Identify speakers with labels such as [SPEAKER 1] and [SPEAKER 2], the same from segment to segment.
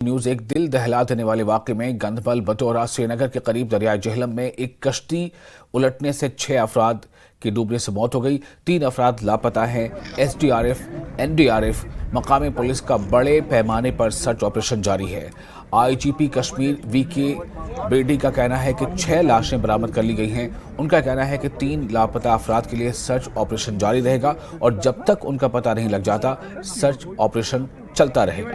[SPEAKER 1] News एक दिल दहला देने वाले वाकये में गंधबल बटोरा श्रीनगर के करीब दरियाई झेलम में एक कश्ती उलटने से 6 अफराद की डूबने से मौत हो गई। 3 अफराद लापता हैं। एसडीआरएफ, एनडीआरएफ, मकामी पुलिस का बड़े पैमाने पर सर्च ऑपरेशन जारी है। आईजीपी कश्मीर वीके बेडी का कहना है कि 6 लाशें बरामद कर ली गई हैं। उनका कहना है कि 3 लापता अफराद के लिए सर्च ऑपरेशन जारी रहेगा और जब तक उनका पता नहीं लग जाता सर्च ऑपरेशन चलता रहेगा।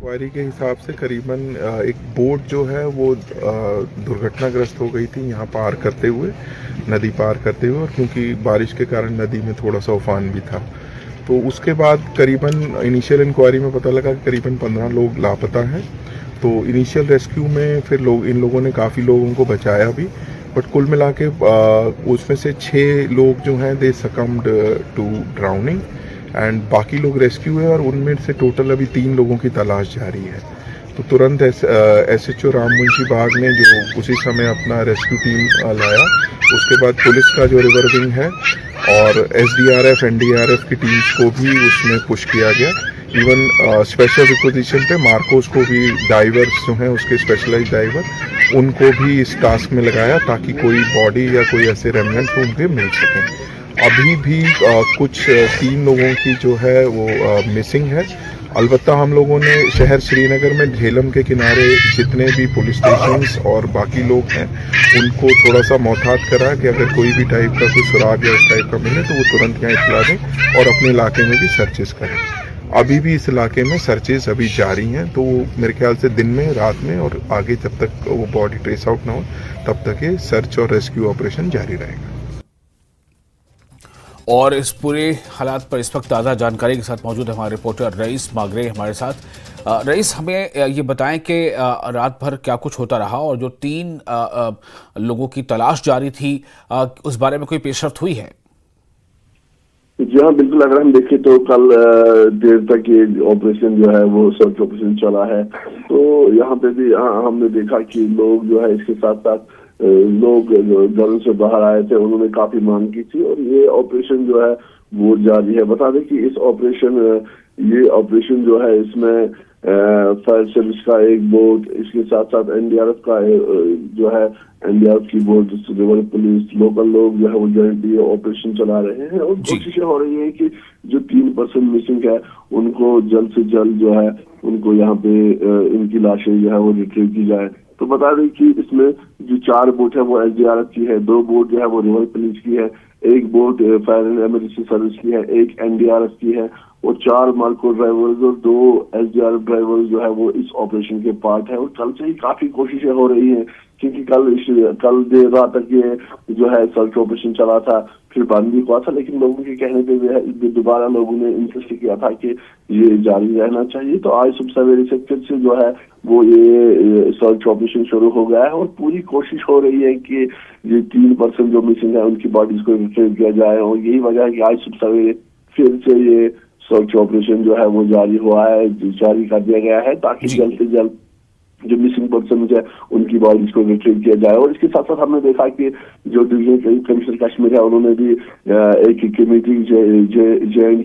[SPEAKER 2] क्वारी के हिसाब से करीबन एक बोट जो है वो दुर्घटनाग्रस्त हो गई थी यहाँ पार करते हुए, नदी पार करते हुए, और क्योंकि बारिश के कारण नदी में थोड़ा सा उफान भी था, तो उसके बाद करीबन इनिशियल इंक्वायरी में पता लगा कि करीबन 15 लोग लापता हैं। तो इनिशियल रेस्क्यू में फिर इन लोगों ने काफ़ी लोगों को बचाया भी, बट कुल मिला के उसमें से 6 लोग जो हैं दे सकम्ड टू ड्राउनिंग एंड बाकी लोग रेस्क्यू है और उनमें से टोटल अभी 3 लोगों की तलाश जारी है। तो तुरंत एसएचओ राममुंशी बाग ने जो उसी समय अपना रेस्क्यू टीम लाया, उसके बाद पुलिस का जो रिवर विंग है और एसडीआरएफ, एनडीआरएफ की टीम्स को भी उसमें पुश किया गया। इवन स्पेशल रिक्विजिशन पे मार्कोस को भी, डाइवर्स जो हैं उसके स्पेशलाइज्ड डाइवर, उनको भी इस टास्क में लगाया ताकि कोई बॉडी या कोई ऐसे रेमिनेंट्स उनके मिल सकें। अभी भी कुछ 3 लोगों की जो है वो मिसिंग है। अलबत्ता हम लोगों ने शहर श्रीनगर में झेलम के किनारे जितने भी पुलिस स्टेशंस और बाकी लोग हैं उनको थोड़ा सा मोहतात करा कि अगर कोई भी टाइप का कोई सुराग या इस टाइप का मिले तो वो तुरंत यहाँ इतला दें और अपने इलाके में भी सर्चेस करें। अभी भी इस इलाके में सर्चेस अभी जारी हैं, तो मेरे ख्याल से दिन में, रात में और आगे जब तक वो बॉडी ट्रेस आउट ना हो तब तक ये सर्च और रेस्क्यू ऑपरेशन जारी रहेगा।
[SPEAKER 1] और इस पूरे हालात पर इस वक्त ताज़ा जानकारी के साथ मौजूद है हमारे रिपोर्टर रईस मागरे हमारे साथ। रईस, हमें ये बताएं कि रात भर क्या कुछ होता रहा और जो 3 लोगों की तलाश जारी थी उस बारे में कोई पेशरफ्त हुई है?
[SPEAKER 3] जी हाँ, बिल्कुल। अगर हम देखें तो कल देर तक ये ऑपरेशन जो है वो सर्च ऑपरेशन चला है। तो यहाँ पे भी हमने देखा कि लोग जो है इसके साथ साथ लोग घरों से बाहर आए थे, उन्होंने काफी मांग की थी और ये ऑपरेशन जो है वो जारी है। बता दें कि ये ऑपरेशन जो है इसमें फायर सर्विस का एक बोट, इसके साथ साथ एनडीआरएफ का जो है एनडीआरएफ की बोट, रिवर पुलिस, लोकल लोग जो है वो जॉइंटली ऑपरेशन चला रहे हैं और कोशिशें हो रही है कि जो 3 पर्सन मिसिंग है उनको जल्द से जल्द जो है उनको यहाँ पे इनकी लाशें जो है वो रिट्रीव की जाए। तो बता दें कि इसमें जो 4 बोट है वो एसडीआरएफ की है, 2 बोट जो है वो रिवर पुलिस की है, 1 boat fire and emergency service की है, 1 एनडीआरएफ की है और 4 मार्को ड्राइवर्स और 2 एसडीआरएफ ड्राइवर्स जो है वो इस ऑपरेशन के पार्ट है। और कल से ही काफी कोशिशें हो रही हैं क्योंकि कल देर रात तक ये जो है सर्च ऑपरेशन चला था, फिर बंद भी हुआ था, लेकिन लोगों के कहने पे दोबारा लोगों ने इंसिस्ट किया था कि ये जारी रहना चाहिए। तो आज सुबह सवेरे से फिर से जो है वो ये सर्च ऑपरेशन शुरू हो गया है और पूरी कोशिश हो रही है कि ये 3 पर्सन जो मिसिंग है उनकी बॉडीज को रिट्रीव किया जाए। और यही वजह है कि आज सुबह सवेरे फिर से ये सर्च ऑपरेशन जो है वो जारी कर दिया गया है ताकि जल्द से जल्द जो मिसिंग पर्सन है उनकी बॉडीज को रिट्रीव किया जाए। और इसके साथ साथ हमने देखा कि जो डिवीजनल कमिश्नर कश्मीर है उन्होंने भी एक कमेटी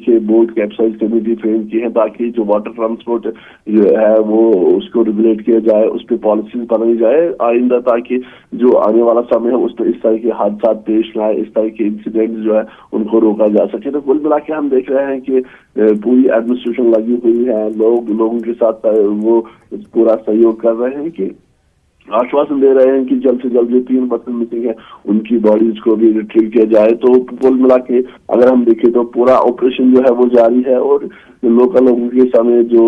[SPEAKER 3] जे बोर्ड कैप्साइज कमेटी फ्रेम की है ताकि जो वाटर ट्रांसपोर्ट है वो उसको रेगुलेट किया जाए, उस पर पॉलिसीज बनाई जाए आइंदा, ताकि जो आने वाला समय है उस पर इस तरह के हादसा पेश न आए, इस तरह के इंसिडेंट जो है उनको रोका जा सके। तो कुल मिला के हम देख रहे हैं कि पूरी एडमिनिस्ट्रेशन लगी हुई है, लोगों के साथ वो पूरा सहयोग कर रहे हैं कि आश्वासन दे रहे हैं कि जल्द से जल्द जो 3 पर्सन मिसिंग है उनकी बॉडीज को भी रिट्रीव किया जाए। तो कुल मिला के अगर हम देखें तो पूरा ऑपरेशन जो है वो जारी है और लोकल लोगों के सामने जो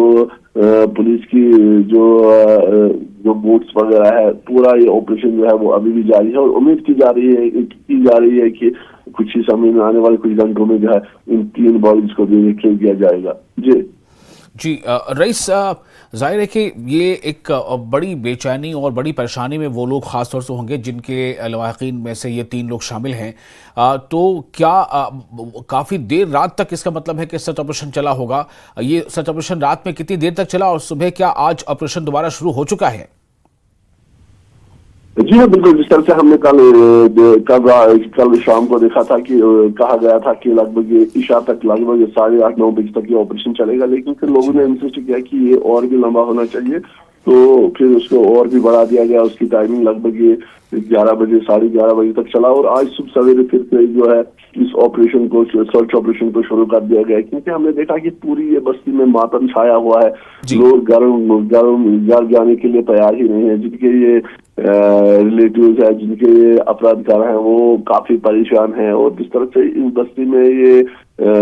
[SPEAKER 3] पुलिस की जो बोट्स वगैरह है, पूरा ये ऑपरेशन जो है वो अभी भी जारी है और उम्मीद की जा रही है कि कुछ ही समय में, आने वाले कुछ घंटों में जो है इन 3 बॉडीज को भी रिट्रीव किया जाएगा।
[SPEAKER 1] जी रईस, जाहिर है कि ये एक बड़ी बेचैनी और बड़ी परेशानी में वो लोग खास तौर से होंगे जिनके लवाहिकीन में से ये 3 लोग शामिल हैं। तो क्या काफ़ी देर रात तक इसका मतलब है कि सर्च ऑपरेशन चला होगा? ये सर्च ऑपरेशन रात में कितनी देर तक चला और सुबह क्या आज ऑपरेशन दोबारा शुरू हो चुका है?
[SPEAKER 3] जी हाँ, बिल्कुल। जिस तरह से हमने कल शाम को देखा था कि कहा गया था कि लगभग ये इशा तक लगभग 8:30-9 बजे तक ये ऑपरेशन चलेगा, लेकिन फिर लोगों ने इंसिस्ट किया कि ये और भी लंबा होना चाहिए, तो फिर उसको और भी बढ़ा दिया गया। उसकी टाइमिंग लगभग ये 11 बजे 11:30 बजे तक चला और आज सुबह सवेरे फिर से जो है इस ऑपरेशन को, सर्च ऑपरेशन को शुरू कर दिया गया, क्योंकि हमने देखा कि पूरी ये बस्ती में मातम छाया हुआ है। लोग घर जाने के लिए तैयार ही नहीं है। जिनके ये रिलेटिव्स है, जिनके ये अपराधकार हैं, वो काफी परेशान हैं। और जिस तरह से इस बस्ती में ये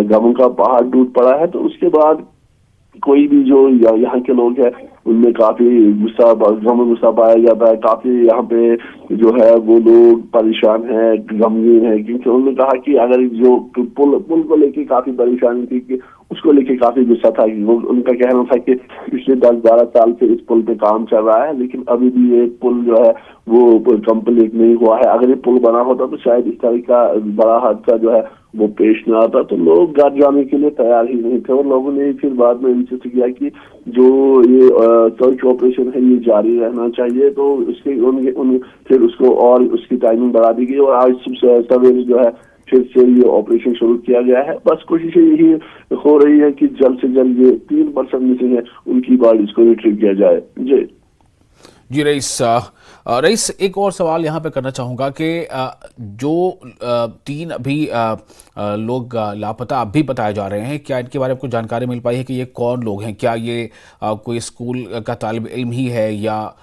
[SPEAKER 3] गमों का पहाड़ टूट पड़ा है, तो उसके बाद कोई भी जो यहाँ के लोग हैं उनमें काफी गुस्सा पाया जाता है। काफी यहाँ पे जो है वो लोग परेशान हैं, गमगीन है, क्योंकि उन्होंने कहा कि अगर जो पुल को लेके काफी परेशानी थी कि उसको लेके काफी गुस्सा था। वो उनका कहना था कि पिछले 10-12 साल से इस पुल पे काम चल रहा है, लेकिन अभी भी ये पुल जो है वो कंप्लीट नहीं हुआ है। अगर ये पुल बना होता तो शायद इस तरह का बड़ा हादसा जो है वो पेश न आता। तो लोग घर जाने के लिए तैयार ही नहीं थे और लोगों ने फिर बाद में इंसिस्ट किया कि जो ये सर्च ऑपरेशन है ये जारी रहना चाहिए। तो उसके फिर उसको और उसकी टाइमिंग बढ़ा दी गई और आज सवेरे जो है फिर से ये ऑपरेशन शुरू किया गया है। बस कोशिश यही हो रही है कि जल्द से जल्द ये 3 पर्सन मिसिंग है उनकी बॉडीज को रिट्रीव किया जाए।
[SPEAKER 1] जी रईस, एक और सवाल यहाँ पे करना चाहूँगा कि जो 3 अभी लोग लापता अब भी बताए जा रहे हैं, क्या इनके बारे में कुछ जानकारी मिल पाई है कि ये कौन लोग हैं? क्या ये कोई स्कूल का तालिब इल्म ही है या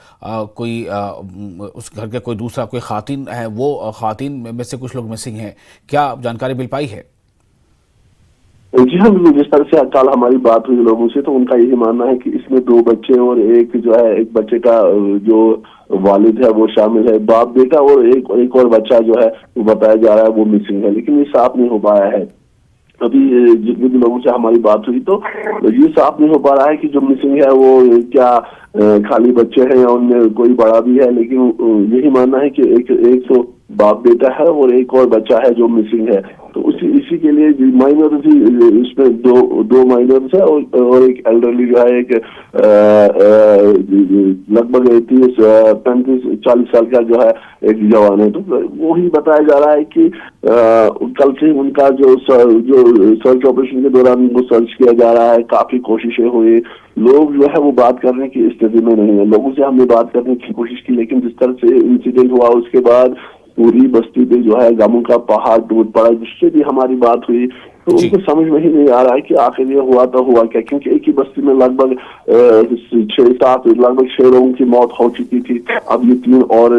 [SPEAKER 1] कोई उस घर का कोई दूसरा कोई खातिन है? वो खातिन में से कुछ लोग मिसिंग हैं, क्या जानकारी मिल पाई है?
[SPEAKER 3] जी हाँ, बिल्कुल। जिस तरह से कल हमारी बात हुई लोगों से, तो उनका यही मानना है कि इसमें 2 बच्चे और एक जो है एक बच्चे का जो वालिद है वो शामिल है। बाप बेटा और एक और बच्चा जो है वो बताया जा रहा है वो मिसिंग है, लेकिन ये साफ नहीं हो पाया है। अभी जितने भी लोगों से हमारी बात हुई तो ये साफ नहीं हो पा रहा है कि जो मिसिंग है वो क्या खाली बच्चे हैं या उनमें कोई बड़ा भी है। लेकिन यही मानना है कि एक तो बाप बेटा है और एक और बच्चा है जो मिसिंग है। तो इसी के लिए माइनर भी इसमें दो माइनर्स है और एक एल्डरली जो है, एक लगभग 35-40 साल का जो है एक जवान है। तो वो ही बताया जा रहा है कि कल से उनका जो सर्च ऑपरेशन के दौरान उनको सर्च किया जा रहा है। काफी कोशिशें हुई, लोग जो है वो बात करने की स्थिति में नहीं है। लोगों से हमने बात करने की कोशिश की, लेकिन जिस तरह से इंसिडेंट हुआ उसके बाद पूरी बस्ती पे जो है गमों का पहाड़ टूट पड़ा, जिससे भी हमारी बात हुई तो उनको समझ में ही नहीं आ रहा है कि आखिर ये हुआ तो हुआ क्या, क्योंकि एक ही बस्ती में लगभग 6 लोगों की मौत हो चुकी थी। अब ये 3 और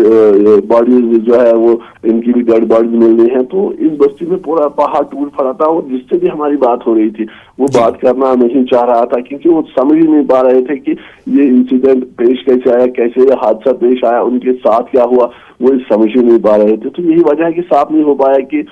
[SPEAKER 3] बॉडीज जो है वो इनकी भी डेड बॉडीज मिल रही हैं। तो इस बस्ती में पूरा पहाड़ टूट पड़ा था और जिससे भी हमारी बात हो रही थी वो बात करना नहीं चाह रहा था, क्योंकि वो समझ ही नहीं पा रहे थे कि ये इंसिडेंट पेश कैसे आया, कैसे ये हादसा पेश आया, उनके साथ क्या हुआ, वो समझ ही नहीं पा रहे थे। तो यही वजह है कि साफ नहीं हो पाया कि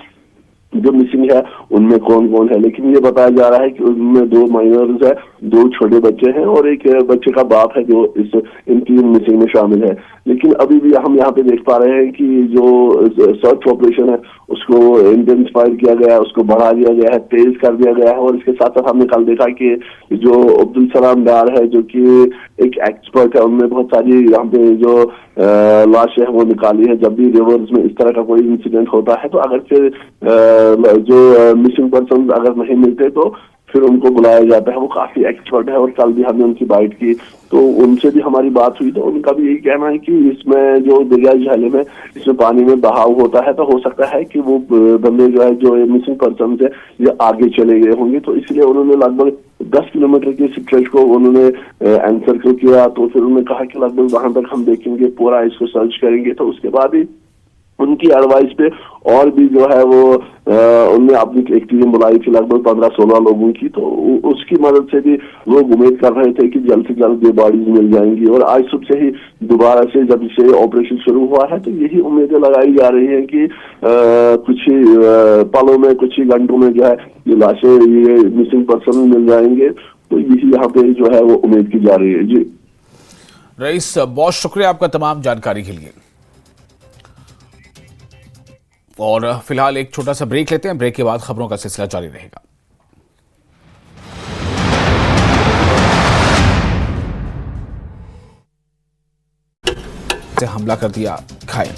[SPEAKER 3] जो मिसिंग है उनमें कौन कौन है। लेकिन ये बताया जा रहा है कि उनमें 2 माइनर्स है, 2 छोटे बच्चे हैं और एक बच्चे का बाप है जो इन 3 मिसिंग में शामिल है। लेकिन अभी भी हम यहाँ पे देख पा रहे हैं कि जो सर्च ऑपरेशन है उसको इंटेंसिफाइड किया गया है, उसको बढ़ा दिया गया है, तेज कर दिया गया है। और इसके साथ साथ हमने कल देखा कि जो अब्दुल सलाम डार है जो कि एक एक्सपर्ट है, उनने बहुत सारी यहाँ पे जो लाशें है वो निकाली है। जब भी रिवर्स में इस तरह का कोई इंसिडेंट होता है तो अगर फिर जो मिसिंग पर्सन अगर नहीं मिलते तो फिर उनको बुलाया जाता है। वो काफी एक्सपर्ट है और कल भी हमने उनकी बाइट की तो उनसे भी हमारी बात हुई तो उनका भी यही कहना है कि इसमें जो दरियाई झील में इसमें पानी में बहाव होता है तो हो सकता है कि वो बंदे जो है जो मिसिंग पर्सन है ये आगे चले गए होंगे। तो इसलिए उन्होंने लगभग 10 किलोमीटर के स्ट्रेच को उन्होंने एनसर्कल किया। तो फिर उन्होंने कहा कि लगभग वहां तक हम देखेंगे, पूरा इसको सर्च करेंगे। तो उसके बाद ही उनकी एडवाइस पे और भी जो है वो उनने अपनी एक टीम बुलाई थी लगभग 15-16 लोगों की। तो उसकी मदद से भी लोग उम्मीद कर रहे थे कि जल्द से जल्द ये बॉडीज मिल जाएंगी। और आज सुबह से ही दोबारा से जब से ऑपरेशन शुरू हुआ है तो यही उम्मीदें लगाई जा रही हैं कि कुछ ही पलों में, कुछ ही घंटों में जो है ये लाशें, ये मिसिंग पर्सन मिल जाएंगे। तो यही यहाँ पे जो है वो उम्मीद की जा रही है। जी
[SPEAKER 1] रईस, बहुत शुक्रिया आपका तमाम जानकारी के लिए। और फिलहाल एक छोटा सा ब्रेक लेते हैं, ब्रेक के बाद खबरों का सिलसिला जारी रहेगा। से हमला कर दिया घायल।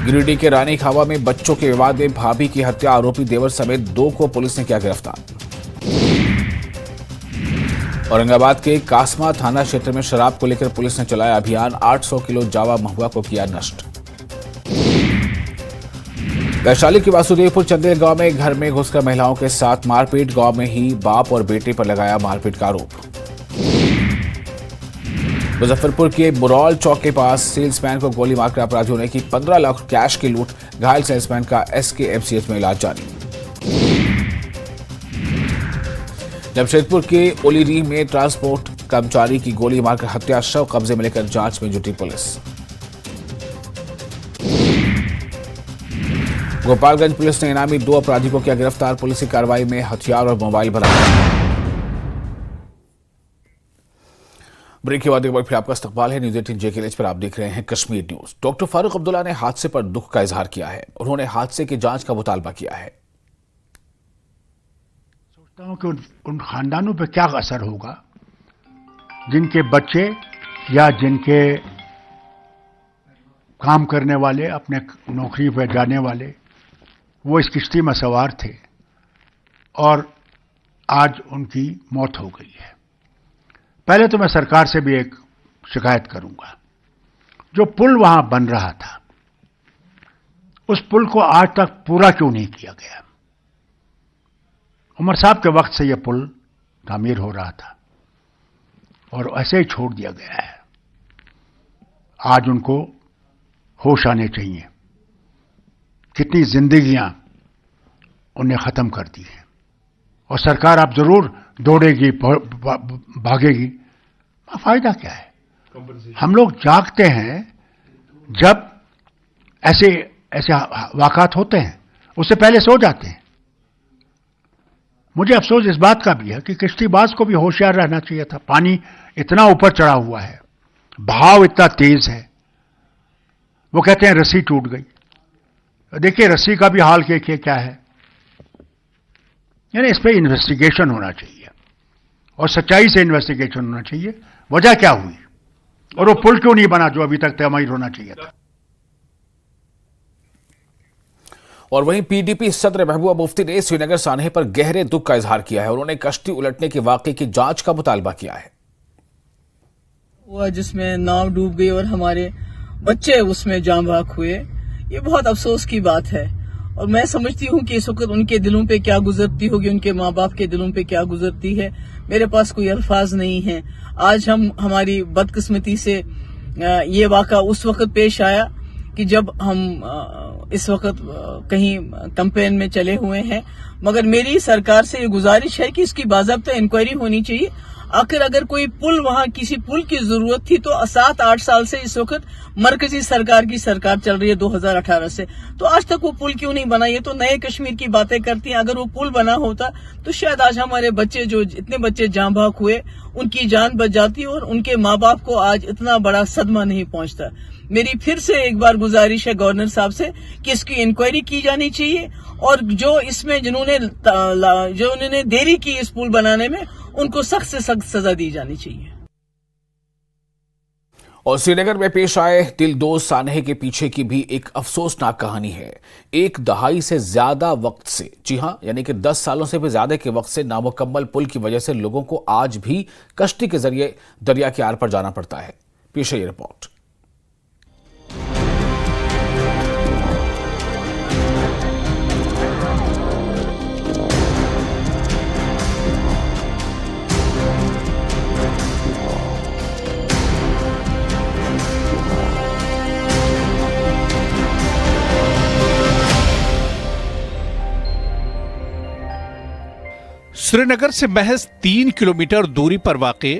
[SPEAKER 1] गिरिडीह के रानी खावा में बच्चों के विवाद में भाभी की हत्या, आरोपी देवर समेत 2 को पुलिस ने किया गिरफ्तार। औरंगाबाद के कासमा थाना क्षेत्र में शराब को लेकर पुलिस ने चलाया अभियान, 800 किलो जावा महुआ को किया नष्ट। वैशाली के वासुदेवपुर चंदेल गांव में घर में घुसकर महिलाओं के साथ मारपीट, गांव में ही बाप और बेटे पर लगाया मारपीट का आरोप। मुजफ्फरपुर के बुरौल चौक के पास सेल्समैन को गोली मारकर अपराधियों ने की 15 लाख कैश की लूट, घायल सेल्समैन का एसकेएमसीएच में इलाज जारी। जमशेदपुर के ओलीरी में ट्रांसपोर्ट कर्मचारी की गोली मारकर हत्या, शव कब्जे में लेकर जांच में जुटी पुलिस। गोपालगंज पुलिस ने इनामी 2 अपराधी को किया गिरफ्तार, पुलिस की कार्रवाई में हथियार और मोबाइल बरामद। ब्रेक के बाद एक बार फिर आपका इस्तकबाल है न्यूज़ 18 JKLH पर। आप देख रहे हैं कश्मीर न्यूज। डॉक्टर फारूक अब्दुल्ला ने हादसे पर दुख का इजहार किया है। उन्होंने हादसे की जांच का मुतालबा किया है।
[SPEAKER 4] सोचता हूं कि उन खानदानों पर क्या असर होगा जिनके बच्चे या जिनके काम करने वाले, अपने नौकरी पर जाने वाले, वो इस किश्ती में सवार थे और आज उनकी मौत हो गई है। पहले तो मैं सरकार से भी एक शिकायत करूंगा, जो पुल वहां बन रहा था उस पुल को आज तक पूरा क्यों नहीं किया गया। उमर साहब के वक्त से यह पुल तामीर हो रहा था और ऐसे ही छोड़ दिया गया है। आज उनको होश आने चाहिए। कितनी जिंदगियां उन्हें खत्म कर दी हैं और सरकार आप जरूर दौड़ेगी, भागेगी, फायदा क्या है। हम लोग जागते हैं जब ऐसे वाक़ात होते हैं, उससे पहले सो जाते हैं। मुझे अफसोस इस बात का भी है कि किश्तीबाज को भी होशियार रहना चाहिए था। पानी इतना ऊपर चढ़ा हुआ है, बहाव इतना तेज है, वो कहते हैं रस्सी टूट गई। देखिए रस्सी का भी हाल क्या है। यानी इस पर इन्वेस्टिगेशन होना चाहिए और सच्चाई से इन्वेस्टिगेशन होना चाहिए। वजह क्या हुई और वो पुल क्यों नहीं बना जो अभी तक तमीर होना चाहिए था।
[SPEAKER 1] और वहीं पीडीपी सदर महबूबा मुफ्ती ने श्रीनगर सान्हे पर गहरे दुख का इजहार किया है। उन्होंने कश्ती उलटने के वाकये की जांच का मुतालबा किया है।
[SPEAKER 5] हुआ जिसमें नाव डूब गई और हमारे बच्चे उसमें जान बहक हुए, ये बहुत अफसोस की बात है। और मैं समझती हूँ कि इस वक्त उनके दिलों पे क्या गुजरती होगी, उनके माँ बाप के दिलों पे क्या गुजरती है। मेरे पास कोई अल्फाज नहीं है। आज हमारी बदकिस्मती से ये वाक़ा उस वक्त पेश आया कि जब हम इस वक्त कहीं कैंपेन में चले हुए हैं। मगर मेरी सरकार से ये गुजारिश है कि इसकी बाज़ाब्ता इंक्वायरी होनी चाहिए। आखिर अगर कोई पुल, वहां किसी पुल की जरूरत थी तो 7-8 साल से इस वक्त मरकजी सरकार की सरकार चल रही है 2018 से, तो आज तक वो पुल क्यों नहीं बना। ये तो नए कश्मीर की बातें करती हैं। अगर वो पुल बना होता तो शायद आज हमारे बच्चे, जो इतने बच्चे जान बहक हुए, उनकी जान बच जाती और उनके माँ बाप को आज इतना बड़ा सदमा नहीं पहुंचता। मेरी फिर से एक बार गुजारिश है गवर्नर साहब से कि इसकी इंक्वायरी की जानी चाहिए और जो इसमें जिन्होंने देरी की इस पुल बनाने में, उनको सख्त से सख्त सजा दी जानी चाहिए।
[SPEAKER 1] और श्रीनगर में पेश आए दिलदोज सान्हे के पीछे की भी एक अफसोसनाक कहानी है। 1 दहाई से ज्यादा वक्त से, जी हां, यानी कि 10 सालों से भी ज्यादा के वक्त से नामुकम्मल पुल की वजह से लोगों को आज भी कश्ती के जरिए दरिया के आर पर जाना पड़ता है। पेश है ये रिपोर्ट।
[SPEAKER 6] श्रीनगर से महज 3 किलोमीटर दूरी पर वाक़े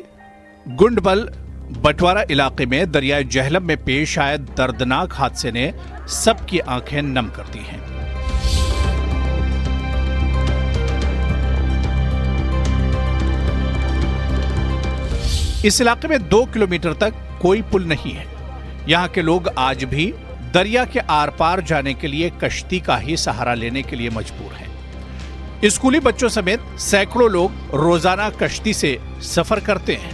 [SPEAKER 6] गुंडबल बटवारा इलाके में दरियाए जहलम में पेश आए दर्दनाक हादसे ने सबकी आंखें नम कर दी हैं। इस इलाके में 2 किलोमीटर तक कोई पुल नहीं है। यहां के लोग आज भी दरिया के आर पार जाने के लिए कश्ती का ही सहारा लेने के लिए मजबूर हैं। स्कूली बच्चों समेत सैकड़ों लोग रोजाना कश्ती से सफर करते हैं।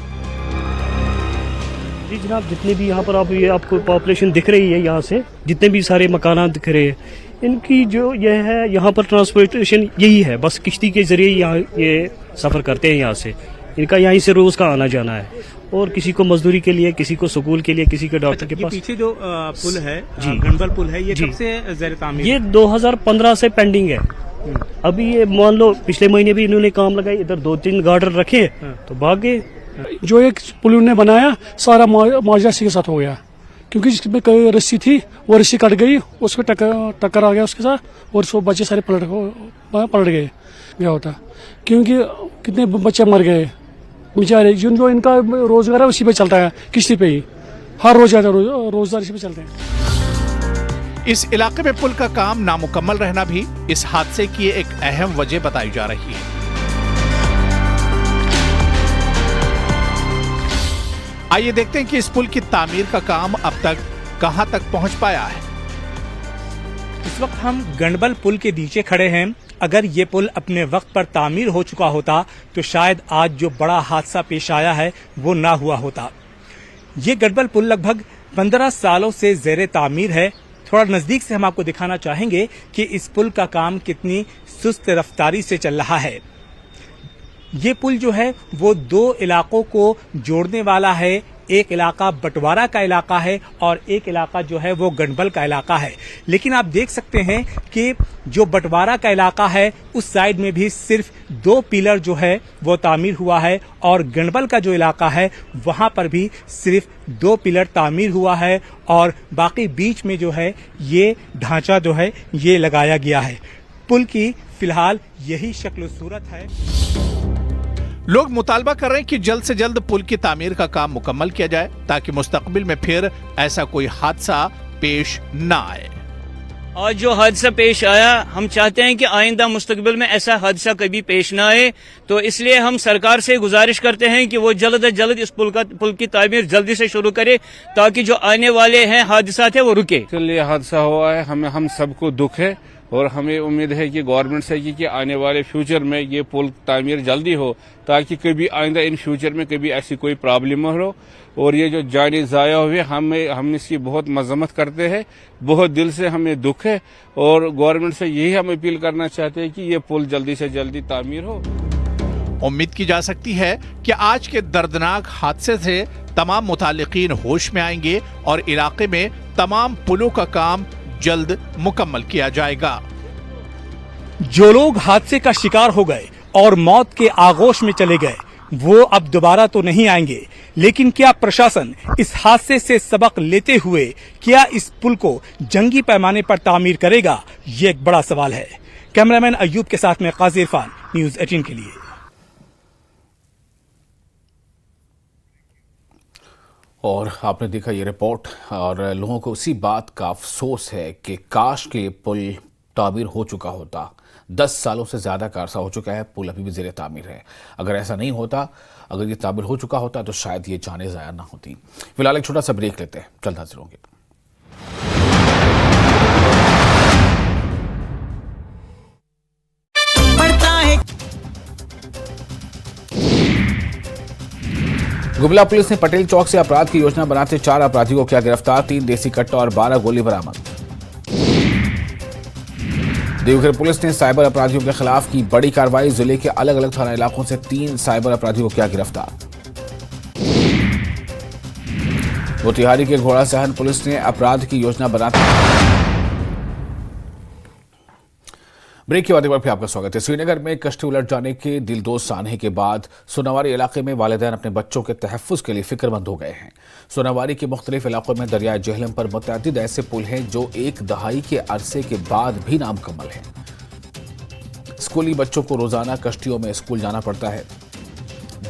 [SPEAKER 7] जी जनाब, जितने भी यहाँ पर आप ये आपको पॉपुलेशन दिख रही है, यहाँ से जितने भी सारे मकान दिख रहे हैं, इनकी जो यह है यहाँ पर ट्रांसपोर्टेशन यही है, बस किश्ती के जरिए यहाँ ये सफ़र करते हैं। यहाँ से इनका यहीं से रोज़ का आना जाना है, और किसी को मजदूरी के लिए, किसी को स्कूल के लिए, किसी को डॉक्टर के पास।
[SPEAKER 8] पीछे जो पुल है
[SPEAKER 7] जी,
[SPEAKER 8] गंडबल पुल है, ये कब से ज़ेर तामीर?
[SPEAKER 7] ये 2015 से पेंडिंग है। अभी ये मान लो पिछले महीने भी इन्होंने काम लगाई, इधर 2-3 गार्डर रखे तो भाग गए।
[SPEAKER 9] जो एक पुल उन्होंने बनाया सारा माजरा इसी के साथ हो गया, क्योंकि जिसमें कोई रस्सी थी वो रस्सी कट गई, उसको टक्कर आ गया उसके साथ, और सो बच्चे सारे पलट गए गया होता, क्योंकि कितने बच्चे मर गए बेचारे। जो इनका रोजगार है उसी पे चलता है, किश्ती पे ही हर रोज रोजगार इसी पे चलते हैं।
[SPEAKER 6] इस इलाके में पुल का काम नामुकम्मल रहना भी इस हादसे की एक अहम वजह बताई जा रही है। आइए देखते हैं कि इस पुल की तामीर का काम अब तक कहां तक पहुंच पाया है।
[SPEAKER 8] इस वक्त हम गंडबल पुल के नीचे खड़े हैं। अगर ये पुल अपने वक्त पर तामीर हो चुका होता तो शायद आज जो बड़ा हादसा पेश आया है वो ना हुआ होता। ये गंडबल पुल लगभग 15 सालों से ज़ेरे तामीर है। थोड़ा नजदीक से हम आपको दिखाना चाहेंगे कि इस पुल का काम कितनी सुस्त रफ्तारी से चल रहा है। ये पुल जो है वो 2 इलाकों को जोड़ने वाला है। एक इलाका बंटवारा का इलाका है और एक इलाका जो है वो गंडबल का इलाका है। लेकिन आप देख सकते हैं कि जो बंटवारा का इलाका है उस साइड में भी सिर्फ 2 पिलर जो है वो तामीर हुआ है, और गंडबल का जो इलाका है वहां पर भी सिर्फ 2 पिलर तामीर हुआ है, और बाकी बीच में जो है ये ढांचा जो है ये लगाया गया है। पुल की फिलहाल यही शक्ल सूरत है।
[SPEAKER 6] लोग मुतालबा कर रहे हैं कि जल्द से जल्द पुल की तामीर का काम मुकम्मल किया जाए, ताकि मुस्तकबिल में फिर ऐसा कोई हादसा पेश न आए।
[SPEAKER 10] आज जो हादसा पेश आया, हम चाहते हैं कि आइंदा मुस्तकबिल में ऐसा हादसा कभी पेश न आए, तो इसलिए हम सरकार से गुजारिश करते हैं कि वो जल्द से जल्द इस पुल की तामीर जल्दी से शुरू करे, ताकि जो आने वाले हैं हादसा है वो रुके।
[SPEAKER 11] ये हादसा हुआ है, हम सबको दुख है, और हमें उम्मीद है कि गवर्नमेंट से कि आने वाले फ्यूचर में ये पुल तामीर जल्दी हो, ताकि कभी आइंदा इन फ्यूचर में कभी ऐसी कोई प्रॉब्लम हो। और ये जो जाने ज़ाया हुए हम इसकी बहुत मजम्मत करते हैं, बहुत दिल से हमें दुख है, और गवर्नमेंट से यही हम अपील करना चाहते हैं कि ये पुल जल्दी से जल्दी तामीर हो।
[SPEAKER 6] उम्मीद की जा सकती है कि आज के दर्दनाक हादसे से तमाम मुतालिकीन होश में आएंगे और इलाके में तमाम पुलों का काम जल्द मुकम्मल किया जाएगा।
[SPEAKER 8] जो लोग हादसे का शिकार हो गए और मौत के आगोश में चले गए वो अब दोबारा तो नहीं आएंगे, लेकिन क्या प्रशासन इस हादसे से सबक लेते हुए क्या इस पुल को जंगी पैमाने पर तामीर करेगा, ये एक बड़ा सवाल है। कैमरामैन अयूब के साथ में काजी इरफान, न्यूज़ 18 के लिए।
[SPEAKER 1] और आपने देखा ये रिपोर्ट, और लोगों को उसी बात का अफसोस है कि काश के पुल तामीर हो चुका होता। 10 सालों से ज़्यादा का अरसा हो चुका है, पुल अभी भी ज़ेरे तामीर है। अगर ऐसा नहीं होता, अगर ये तामीर हो चुका होता तो शायद ये जाने ज़ाया ना होती। फिलहाल एक छोटा सा ब्रेक लेते हैं, जल्द हाजिर होंगे। गुमला पुलिस ने पटेल चौक से अपराध की योजना बनाते 4 अपराधियों को किया गिरफ्तार। 3 देसी कट्टा और 12 गोली बरामद। देवघर पुलिस ने साइबर अपराधियों के खिलाफ की बड़ी कार्रवाई। जिले के अलग अलग थाना इलाकों से 3 साइबर अपराधियों को किया गिरफ्तार। मोतिहारी के घोड़ा सहन पुलिस ने अपराध की योजना बनाते। ब्रेक के बाद एक बार फिर आपका स्वागत है। श्रीनगर में कश्ती उलट जाने के दिलदोज सानहे के बाद सोनावारी इलाके में वालिदैन अपने बच्चों के तहफ़्फ़ुज़ के लिए फिक्रमंद हो गए हैं। सोनावारी के मुख्तलिफ इलाकों में दरियाए जेहलम पर मुतअद्दिद ऐसे पुल हैं जो 1 दहाई के अरसे के बाद भी नामुकम्मल हैं। स्कूली बच्चों को रोजाना कश्तियों में स्कूल जाना पड़ता है।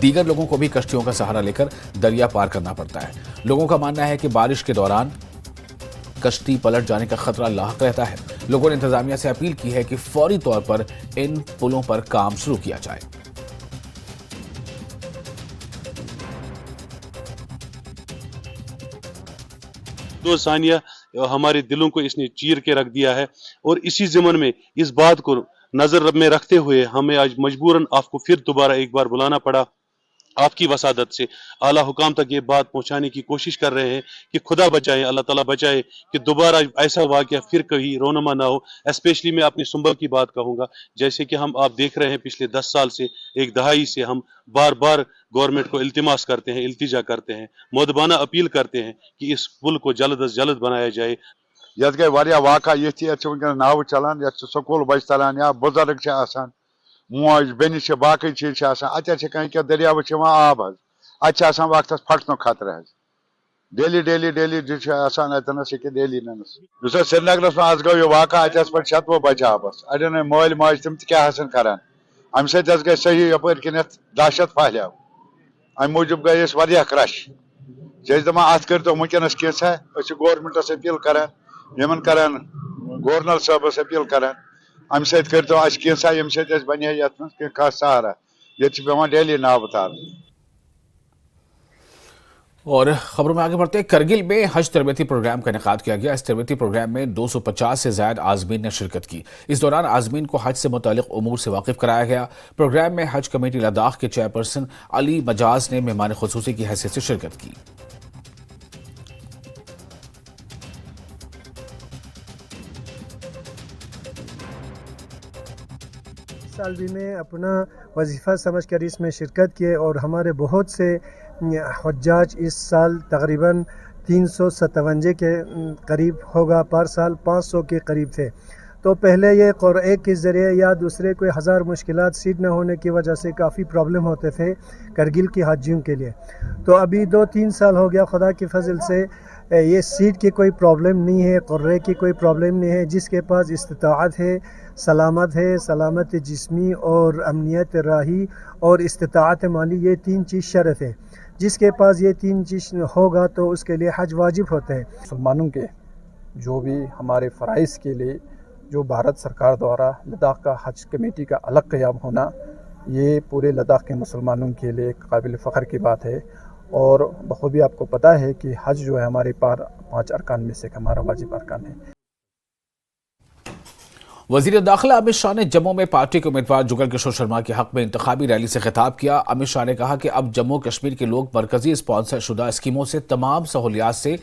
[SPEAKER 1] दीगर लोगों को भी कश्तियों का सहारा लेकर दरिया पार करना पड़ता है। लोगों का मानना है कि बारिश के दौरान कश्ती पलट जाने का खतरा लाहक रहता है। लोगों ने इंतजामिया से अपील की है कि फौरी तौर पर इन पुलों पर काम शुरू किया जाए।
[SPEAKER 12] दो सानिया हमारे दिलों को इसने चीर के रख दिया है, और इसी ज़मन में इस बात को नजर में रखते हुए हमें आज मजबूरन आपको फिर दोबारा एक बार बुलाना पड़ा आपकी वसादत से आला हुकाम तक ये बात पहुंचाने की कोशिश कर रहे हैं कि खुदा बचाए, अल्लाह ताला बचाए कि दोबारा ऐसा वाकया फिर कभी रोनमा ना हो। स्पेशली मैं अपनी सुंबल की बात कहूँगा, जैसे कि आप देख रहे हैं पिछले 10 साल से, एक दहाई से हम बार बार गवर्नमेंट को इल्तिमास करते हैं, इल्तिजा करते हैं, मुअद्दबाना अपील करते हैं कि इस पुल को जल्द अज जल्द बनाया जाए।
[SPEAKER 13] यत गई वारिया वाक़ा ये वनकस नाव चलान, ये स्कूल बच्चे चलान या बुजुर्ग आसान, मोज बेनिस बाकी चीज अत कह दरियाव आब अत वक्त फटन खतरे डेली डेली डेली अतनस डेली ननस श्रीनगर में आज गो यह वाक़ा अत पे 7 बच्चे आबस अड़न मल माज तम क्या करान अम सत गई सही यपर किन दहशत फहलो अम मूजूब गई क्रश दपान अत कर वनकस कैसा गवर्नमेंटस अपील करान करान गवर्नर साहबस अपील करान अम सत कर कैसा ये बने ये खास सहारा ये पे डेली नाव तार।
[SPEAKER 1] और खबरों में आगे बढ़ते हैं। करगिल में हज तरबेती प्रोग्राम का इनेकाद किया गया। इस तरबेती प्रोग्राम में 250 से ज्यादा आजमीन ने शिरकत की। इस दौरान आजमीन को हज से मुतालिक उमूर से वाकिफ कराया गया। प्रोग्राम में हज कमेटी लद्दाख के चेयरपर्सन अली मजाज ने मेहमान खुसूसी की हैसियत से शिरकत की।
[SPEAKER 14] साल भी मैं अपना वजीफ़ा समझकर इसमें शिरकत किए और हमारे बहुत से हुज्जाज इस साल तकरीबन 357 के करीब होगा, पर साल 500 के करीब थे। तो पहले ये क़ुरए के ज़रिए या दूसरे कोई हज़ार मुश्किलात सीट न होने की वजह से काफ़ी प्रॉब्लम होते थे करगिल की हाजियों के लिए। तो अभी 2-3 साल हो गया, खुदा की फजल से ये सीट की कोई प्रॉब्लम नहीं है, क़ुरए की कोई प्रॉब्लम नहीं है। जिसके पास इस्तिताअत है, सलामत जिस्मी और अमनियत राही और इस्तिताअत माली, ये 3 चीज़ शर्त है। जिसके पास ये 3 चीज़ होगा तो उसके लिए हज वाजिब होता है।
[SPEAKER 15] मुसलमानों के जो भी हमारे फ़राइज़ के लिए जो भारत सरकार द्वारा लद्दाख का हज कमेटी का अलग क़याम होना, ये पूरे लद्दाख के मुसलमानों के लिए काबिल फ़ख्र की बात है। और बखूबी आपको पता है कि हज जो है हमारे 5 अरकान में से हमारा वाजिब अरकान है।
[SPEAKER 1] वज़ीर दाखिला अमित शाह ने जम्मू में पार्टी के उम्मीदवार जुगल किशोर शर्मा के हक में इंतखाबी रैली से खिताब किया। अमित शाह ने कहा कि अब जम्मू कश्मीर के लोग मरकजी स्पॉन्सर शुदा स्कीमों से तमाम सहूलियात से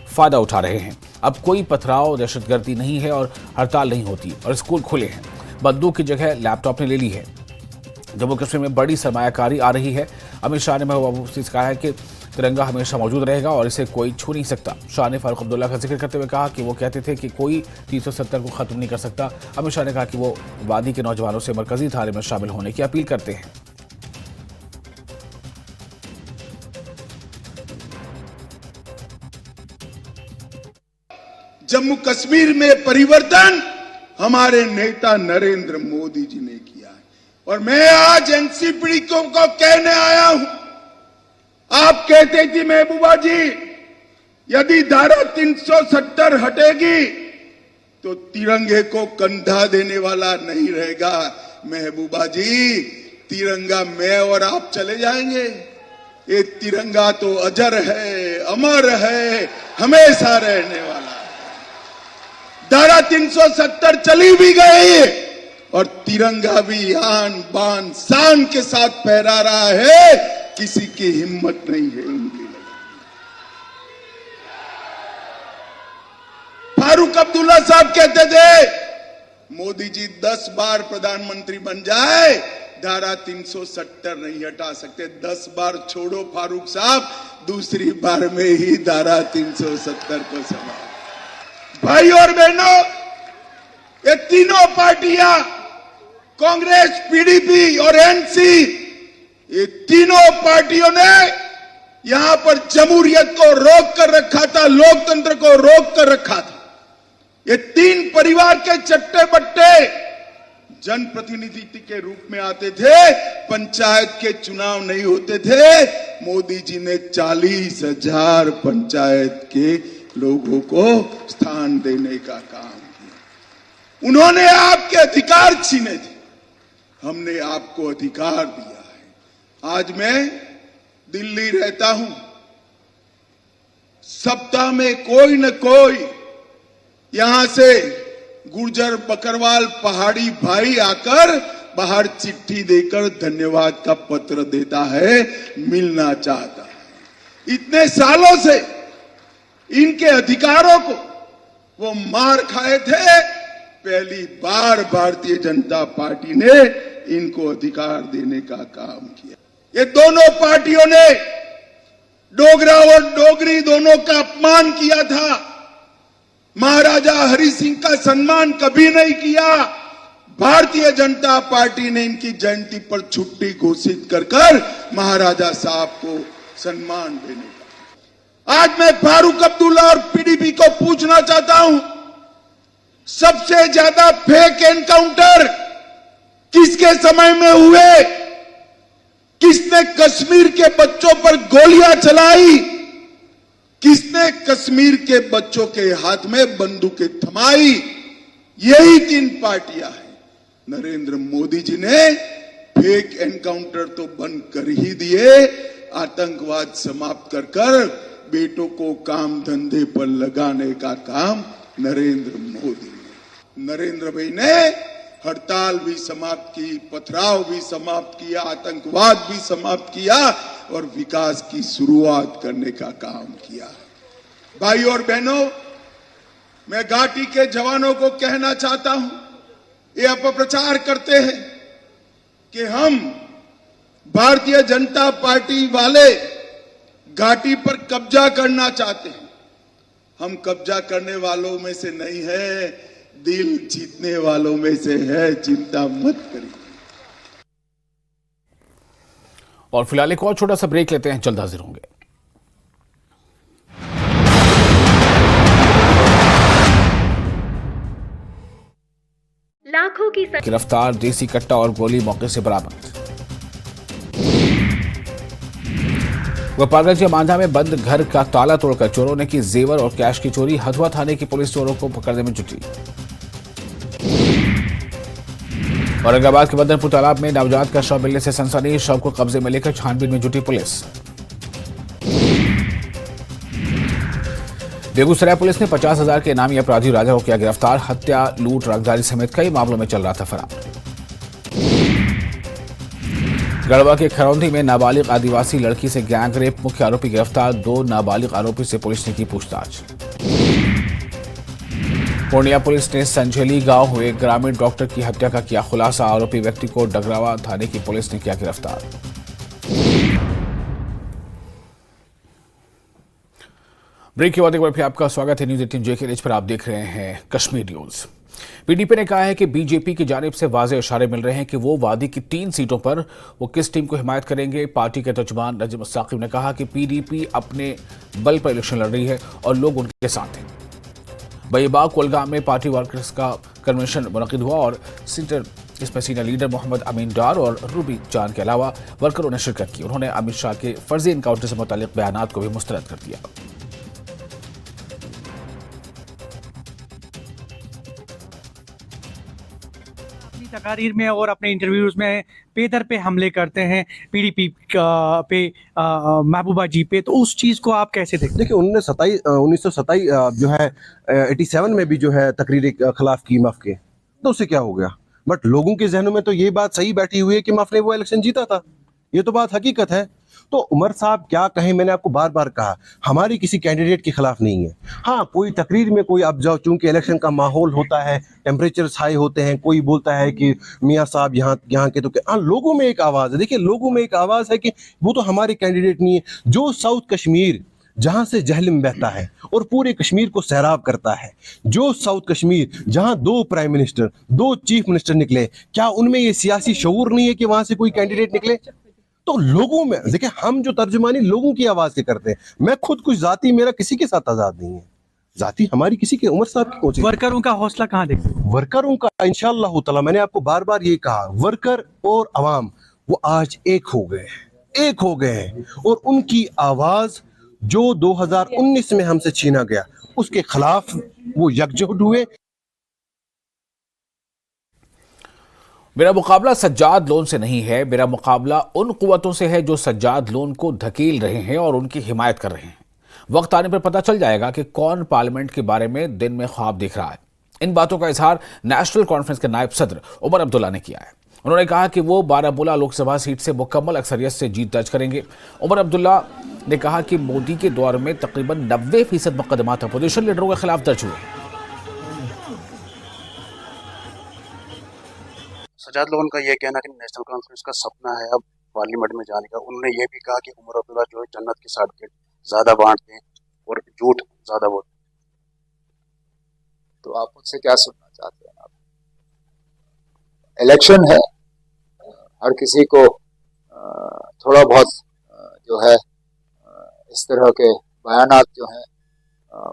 [SPEAKER 1] फ़ायदा उठा रहे हैं। अब कोई पथराव, दहशतगर्दी नहीं है और हड़ताल नहीं होती और स्कूल खुले हैं। बंदूक की जगह लैपटॉप ने ले ली है। जम्मू कश्मीर में बड़ी सरमायाकारी आ रही है। अमित शाह ने महबूबा मुफ्ती से कहा है कि तिरंगा हमेशा मौजूद रहेगा और इसे कोई छू नहीं सकता। शाह ने फारूक अब्दुल्ला का जिक्र करते हुए कहा कि वो कहते थे कि कोई 370 को ख़त्म नहीं कर सकता। अमित शाह ने कहा कि वो वादी के नौजवानों से मरकजी धारे में शामिल होने की अपील करते हैं।
[SPEAKER 16] जम्मू कश्मीर में परिवर्तन हमारे नेता नरेंद्र मोदी जी ने किया है और मैं आज एनसीपी को कहने आया हूं। आप कहते कि महबूबा जी यदि धारा 370 हटेगी तो तिरंगे को कंधा देने वाला नहीं रहेगा। महबूबा जी, तिरंगा मैं और आप चले जाएंगे, ये तिरंगा तो अजर है, अमर है, हमेशा रहने वाला है। धारा 370 चली भी गई और तिरंगा भी आन बान शान के साथ फहरा रहा है, किसी की हिम्मत नहीं है उंगली लगाने। फारूक अब्दुल्ला साहब कहते थे मोदी जी 10 बार प्रधानमंत्री बन जाए, धारा 370 नहीं हटा सकते। 10 बार छोड़ो फारूक साहब, दूसरी बार में ही धारा 370 को संभाल। भाई और बहनों, ये तीनों पार्टियां कांग्रेस, पीडीपी और एनसी, ये तीनों पार्टियों ने यहां पर जमहूरियत को रोक कर रखा था, लोकतंत्र को रोक कर रखा था। ये 3 परिवार के चट्टे बट्टे जनप्रतिनिधि के रूप में आते थे, पंचायत के चुनाव नहीं होते थे। मोदी जी ने 40,000 पंचायत के लोगों को स्थान देने का काम किया। उन्होंने आपके अधिकार छीने थे, हमने आपको अधिकार दिया है। आज मैं दिल्ली रहता हूं, सप्ताह में कोई न कोई यहां से गुर्जर बकरवाल पहाड़ी भाई आकर बाहर चिट्ठी देकर धन्यवाद का पत्र देता है, मिलना चाहता है। इतने सालों से इनके अधिकारों को वो मार खाए थे, पहली बार भारतीय जनता पार्टी ने इनको अधिकार देने का काम किया। ये दोनों पार्टियों ने डोगरा और डोगरी दोनों का अपमान किया था। महाराजा हरि सिंह का सम्मान कभी नहीं किया। भारतीय जनता पार्टी ने इनकी जयंती पर छुट्टी घोषित कर महाराजा साहब को सम्मान देने का। आज मैं फारूक अब्दुल्ला और पीडीपी को पूछना चाहता हूं, सबसे ज्यादा फेक एनकाउंटर किसके समय में हुए? किसने कश्मीर के बच्चों पर गोलियां चलाई? किसने कश्मीर के बच्चों के हाथ में बंदूकें थमाई? यही 3 पार्टियां हैं। नरेंद्र मोदी जी ने फेक एनकाउंटर तो बंद कर ही दिए, आतंकवाद समाप्त कर बेटों को काम धंधे पर लगाने का काम नरेंद्र मोदी ने। नरेंद्र भाई ने हड़ताल भी समाप्त की, पथराव भी समाप्त किया, आतंकवाद भी समाप्त किया और विकास की शुरुआत करने का काम किया। भाई और बहनों, मैं घाटी के जवानों को कहना चाहता हूं, ये अपप्रचार करते हैं कि हम भारतीय जनता पार्टी वाले घाटी पर कब्जा करना चाहते हैं। हम कब्जा करने वालों में से नहीं है, दिल जीतने वालों में से है, चिंता मत करिए।
[SPEAKER 1] और फिलहाल एक और छोटा सा ब्रेक लेते हैं, जल्द हाजिर होंगे।
[SPEAKER 17] लाखों की
[SPEAKER 1] गिरफ्तार, देसी कट्टा और गोली मौके से बरामद। गोपालगंज के मांझा में बंद घर का ताला तोड़कर चोरों ने की जेवर और कैश की चोरी। हथुआ थाने की पुलिस चोरों को पकड़ने में जुटी। औरंगाबाद के बदनपुर तालाब में नवजात का शव मिलने से सनसनी। शव को कब्जे में लेकर छानबीन में जुटी पुलिस। बेगूसराय पुलिस ने 50,000 के इनामी अपराधी राजा को किया गिरफ्तार। हत्या, लूट, रंगदारी समेत कई मामलों में चल रहा था फरार। गढ़वा के खरौंधी में नाबालिग आदिवासी लड़की से गैंग रेप, मुख्य आरोपी गिरफ्तार। 2 नाबालिग आरोपी से पुलिस ने की पूछताछ। पूर्णिया पुलिस ने संझेली गांव हुए ग्रामीण डॉक्टर की हत्या का किया खुलासा। आरोपी व्यक्ति को डगरावा थाने की पुलिस ने किया गिरफ्तार। ब्रेक के बाद एक बार फिर आपका स्वागत है न्यूज 18 जेके न्यूज पर। आप देख रहे हैं कश्मीर न्यूज। पीडीपी ने कहा है कि बीजेपी की जानिब से वाज़ेह इशारे मिल रहे हैं कि वो वादी की 3 सीटों पर वो किस टीम को हिमायत करेंगे। पार्टी के तर्जुमान नजीम साकिब ने कहा कि पीडीपी अपने बल पर इलेक्शन लड़ रही है और लोग उनके साथ हैं। बईबाग कोलगाम में पार्टी वर्कर्स का कन्वेंशन मुनक़िद हुआ और इसमें सीनियर लीडर मोहम्मद अमीन डार और रूबी चांद के अलावा वर्करों ने शिरकत की। उन्होंने अमित शाह के फर्जी इनकाउंटर से मुतालिक बयानात को भी मुस्तरद कर दिया।
[SPEAKER 8] तकारीर में और अपने इंटरव्यूज में पेदर पे हमले करते हैं, पीडीपी पे महबूबा जी पे, तो उस चीज़ को आप कैसे देखते हैं?
[SPEAKER 18] देखिए, 1927 जो है 87 में भी जो है तकरीर खिलाफ की मफ के, तो उससे क्या हो गया? बट लोगों के जहनों में तो ये बात सही बैठी हुई है कि मफ ने वो इलेक्शन जीता था। ये तो बात हकीकत है। तो उमर साहब क्या कहें, मैंने आपको बार बार कहा, हमारी किसी कैंडिडेट के खिलाफ नहीं है। हाँ, कोई तकरीर में कोई, अब जाओ, चूंकि इलेक्शन का माहौल होता है, टेम्परेचर्स हाई होते हैं, कोई बोलता है कि मियाँ साहब यहाँ के, तो हाँ, लोगों में एक आवाज़ है। देखिए, लोगों में एक आवाज़ है कि वो तो हमारे कैंडिडेट नहीं है। जो साउथ कश्मीर जहाँ से जहलम बहता है और पूरे कश्मीर को सैराब करता है, जो साउथ कश्मीर जहाँ 2 प्राइम मिनिस्टर, 2 चीफ मिनिस्टर निकले, क्या उनमें ये सियासी शऊर नहीं है कि वहाँ से कोई कैंडिडेट निकले? तो लोगों में, देखिए, हम जो तर्जुमानी लोगों की आवाज से करते हैं। मैं खुद कुछ जाति, मेरा किसी के साथ आजाद नहीं है, जाति हमारी किसी के, उमर साहब की पहुंची।
[SPEAKER 8] वर्करों का हौसला कहाँ देखते हैं?
[SPEAKER 18] वर्करों का इंशाअल्लाह ताला, मैंने आपको बार बार ये कहा, वर्कर और अवाम वो आज एक हो गए हैं और उनकी आवाज जो 2019 में हमसे छीना गया, उसके खिलाफ वो यकजुट हुए।
[SPEAKER 1] मेरा मुकाबला सज्जाद लोन से नहीं है, मेरा मुकाबला उन कुव्वतों से है जो सज्जाद लोन को धकेल रहे हैं और उनकी हिमायत कर रहे हैं। वक्त आने पर पता चल जाएगा कि कौन पार्लियामेंट के बारे में दिन में ख्वाब देख रहा है। इन बातों का इजहार नेशनल कॉन्फ्रेंस के नायब सदर उमर अब्दुल्ला ने किया है। उन्होंने कहा कि वो बारामूला लोकसभा सीट से मुकम्मल अक्सरियत से जीत दर्ज करेंगे। उमर अब्दुल्ला ने कहा कि मोदी के दौर में तकरीबन 90% मुकदमात अपोजिशन लीडरों के खिलाफ दर्ज हुए।
[SPEAKER 17] सजाद लोगों का यह कहना कि नेशनल कॉन्फ्रेंस का सपना है अब पार्लियामेंट में जाने का। उन्होंने ये भी कहा कि उमर अब्दुल्ला जो है जन्नत के सर्टिफिकेट ज्यादा बांटते हैं और झूठ ज्यादा बोलते हैं। तो आप मुझसे क्या सुनना चाहते हैं? आप इलेक्शन है, हर किसी को थोड़ा बहुत जो है इस तरह के बयानात जो हैं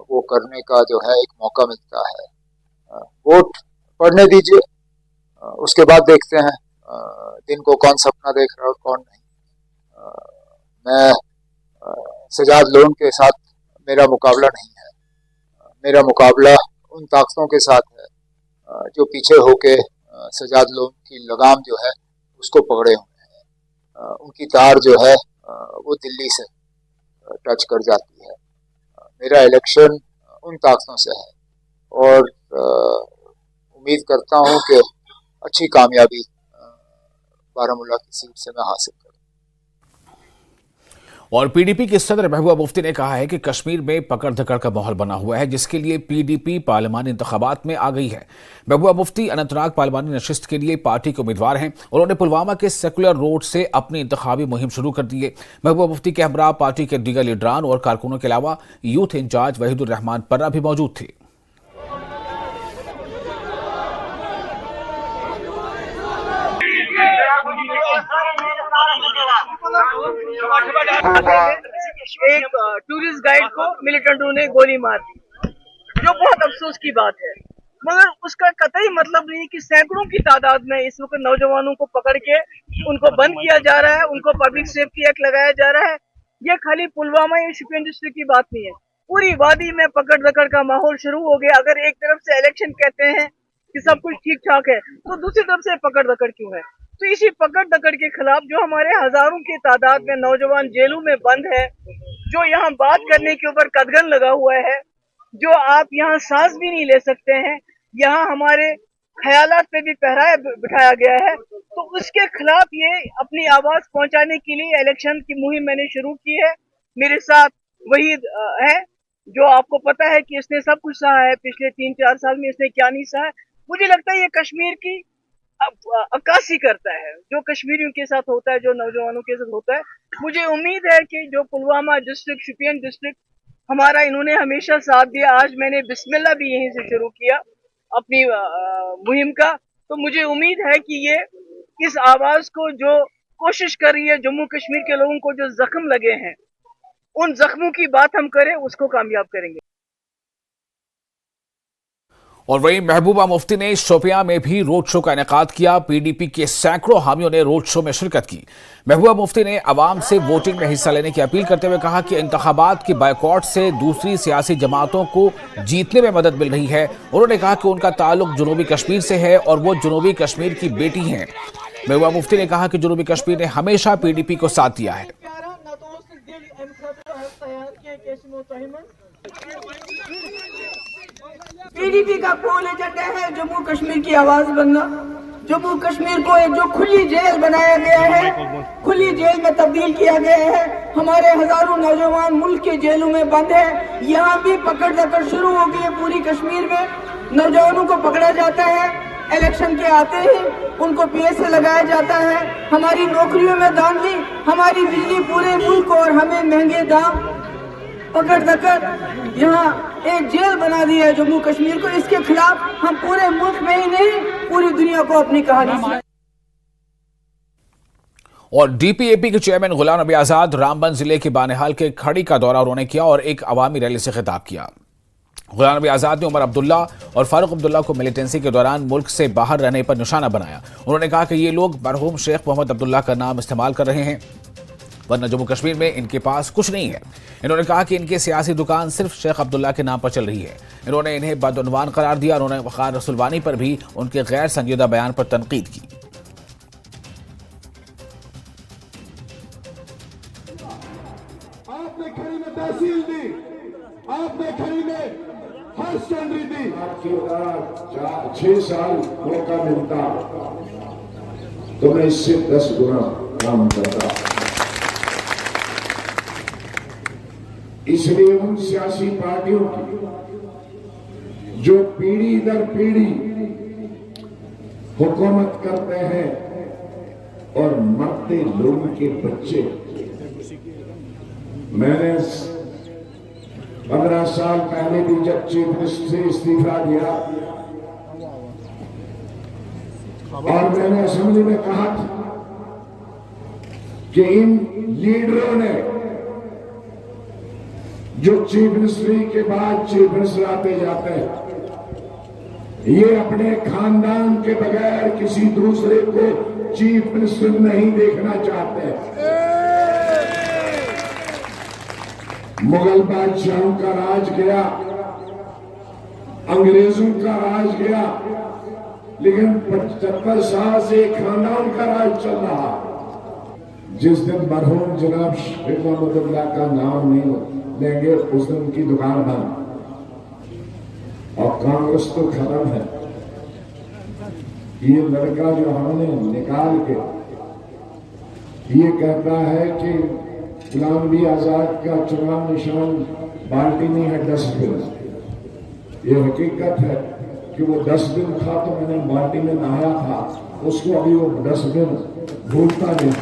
[SPEAKER 17] वो करने का जो है एक मौका मिलता है। वोट पढ़ने दीजिए, उसके बाद देखते हैं दिन को कौन सपना देख रहा है और कौन नहीं। मैं सजाद लोन के साथ मेरा मुकाबला नहीं है, मेरा मुकाबला उन ताकतों के साथ है जो पीछे होके सजाद लोन की लगाम जो है उसको पकड़े हुए हैं। उनकी तार जो है वो दिल्ली से टच कर जाती है। मेरा इलेक्शन उन ताकतों से है और उम्मीद करता हूं कि अच्छी कामयाबी बारामूला की सीट से मैं हासिल करूं।
[SPEAKER 1] और पीडीपी के सदर महबूबा मुफ्ती ने कहा है कि कश्मीर में पकड़ धकड़ का माहौल बना हुआ है, जिसके लिए पीडीपी पार्लियामानी इंतखाबात में आ गई है। महबूबा मुफ्ती अनंतनाग पार्लियामानी नशिस्त के लिए पार्टी के उम्मीदवार हैं। उन्होंने पुलवामा के सेकुलर रोड से अपनी इंतखाबी मुहिम शुरू कर दी है। महबूबा मुफ्ती के हमरा पार्टी के दीगर लीडरान और कारकुनों के अलावा यूथ इंचार्ज वहीदुर रहमान पर्रा भी मौजूद थे।
[SPEAKER 5] एक टूरिस्ट गाइड को मिलिटेंटों ने गोली मार दी, जो बहुत अफसोस की बात है। मगर उसका कतई मतलब नहीं कि सैकड़ों की तादाद में इस वक्त नौजवानों को पकड़ के उनको बंद किया जा रहा है, उनको पब्लिक सेफ्टी एक्ट लगाया जा रहा है। ये खाली पुलवामा या शोपियां डिस्ट्रिक्ट की बात नहीं है, पूरी वादी में पकड़ दकड़ का माहौल शुरू हो गया। अगर एक तरफ से इलेक्शन कहते हैं कि सब कुछ ठीक ठाक है, तो दूसरी तरफ से पकड़ दकड़ क्यों है? तो इसी पकड़ दकड़ के खिलाफ जो हमारे हजारों की तादाद में नौजवान जेलों में बंद है, जो यहाँ बात करने के ऊपर कदगन लगा हुआ है, जो आप यहाँ सांस भी नहीं ले सकते हैं, यहाँ हमारे ख्यालात पे भी पहरा बिठाया गया है, तो उसके खिलाफ ये अपनी आवाज पहुंचाने के लिए इलेक्शन की मुहिम मैंने शुरू की है। मेरे साथ वहीद है, जो आपको पता है कि इसने सब कुछ सहा है। पिछले 3-4 साल में इसने क्या नहीं सहा है। मुझे लगता है ये कश्मीर की अक्कासी करता है, जो कश्मीरियों के साथ होता है, जो नौजवानों के साथ होता है। मुझे उम्मीद है कि जो पुलवामा डिस्ट्रिक्ट, शोपियां डिस्ट्रिक्ट हमारा इन्होंने हमेशा साथ दिया। आज मैंने बिस्मिल्लाह भी यहीं से शुरू किया अपनी मुहिम का। तो मुझे उम्मीद है कि ये इस आवाज को जो कोशिश कर रही है, जम्मू कश्मीर के लोगों को जो जख्म लगे हैं, उन जख्मों की बात हम करें, उसको कामयाब करेंगे।
[SPEAKER 1] और वहीं महबूबा मुफ्ती ने शोपियां में भी रोड शो का इनेकाद किया। पीडीपी के सैकड़ों हामियों ने रोड शो में शिरकत की। महबूबा मुफ्ती ने अवाम से वोटिंग में हिस्सा लेने की अपील करते हुए कहा कि इंतखाबात की बायकॉट से दूसरी सियासी जमातों को जीतने में मदद मिल रही है। उन्होंने कहा कि उनका ताल्लुक जनूबी कश्मीर से है और वो जनूबी कश्मीर की बेटी हैं। महबूबा मुफ्ती ने कहा कि जनूबी कश्मीर ने हमेशा पीडीपी को साथ दिया है।
[SPEAKER 5] पीडीपी का कौन एजेंडा है जम्मू कश्मीर की आवाज बनना। जम्मू कश्मीर को एक जो खुली जेल बनाया गया है, खुली जेल में तब्दील किया गया है। हमारे हजारों नौजवान मुल्क के जेलों में बंद है। यहाँ भी पकड़ दकड़ शुरू हो गई है। पूरी कश्मीर में नौजवानों को पकड़ा जाता है, इलेक्शन के आते ही उनको पीएस से लगाया जाता है। हमारी नौकरियों में धांधली, हमारी बिजली पूरे मुल्क और हमें महंगे दाम, पकड़ दकड़ यहाँ एक जेल बना दी है जम्मू कश्मीर को। इसके खिलाफ हम पूरे मुल्क में ही नहीं, पूरी दुनिया को अपनी कहानी सुनाएं।
[SPEAKER 1] और डीपीएपी के चेयरमैन गुलाम नबी आजाद रामबन जिले के बानेहाल के खड़ी का दौरा उन्होंने किया और एक अवामी रैली से खिताब किया। गुलाम नबी आजाद ने उमर अब्दुल्ला और फारूक अब्दुल्ला को मिलिटेंसी के दौरान मुल्क से बाहर रहने पर निशाना बनाया। उन्होंने कहा कि ये लोग मरहूम शेख मोहम्मद अब्दुल्ला का नाम इस्तेमाल कर रहे हैं, वरना जम्मू कश्मीर में इनके पास कुछ नहीं है। इन्होंने कहा कि इनकी सियासी दुकान सिर्फ शेख अब्दुल्ला के नाम पर चल रही है। इन्होंने इन्हें बदउनवान करार दिया। उन्होंने वक़ार रसूलवानी पर भी उनके गैर संजीदा बयान पर तनकीद की।
[SPEAKER 16] आपने खड़ी में तहसील दी, आपने खड़ी में हर स्टैंडरी दी। 6 साल मौका मिलता
[SPEAKER 19] तो मैं इससे 10 गुना काम करता। इसलिए उन सियासी पार्टियों की जो पीढ़ी दर पीढ़ी हुकूमत करते हैं और मरते लोगों के बच्चे, मैंने 15 साल पहले भी जब चीफ मिनिस्टर से इस्तीफा दिया और मैंने असेंबली में कहा था कि इन लीडरों ने जो चीफ मिनिस्ट्री के बाद चीफ मिनिस्टर आते जाते हैं, ये अपने खानदान के बगैर किसी दूसरे को चीफ मिनिस्टर नहीं देखना चाहते। मुगल बादशाहों का राज गया, अंग्रेजों का राज गया, लेकिन 75 साल से खानदान का राज चल रहा। जिस दिन मरहूम जनाब शेख मोहम्मदुल्लाह का नाम नहीं लेंगे उस दिन उनकी दुकान बंद और कांग्रेस तो खत्म है। ये लड़का जो हमने निकाल के ये कहता है कि गुलाम नबी आजाद का चुनाव निशान बाल्टी नहीं है, डस्टबिन। ये हकीकत है कि वो डस्टबिन था तो मैंने बाल्टी में नहाया था, उसको अभी वो डस्टबिन भूलता नहीं।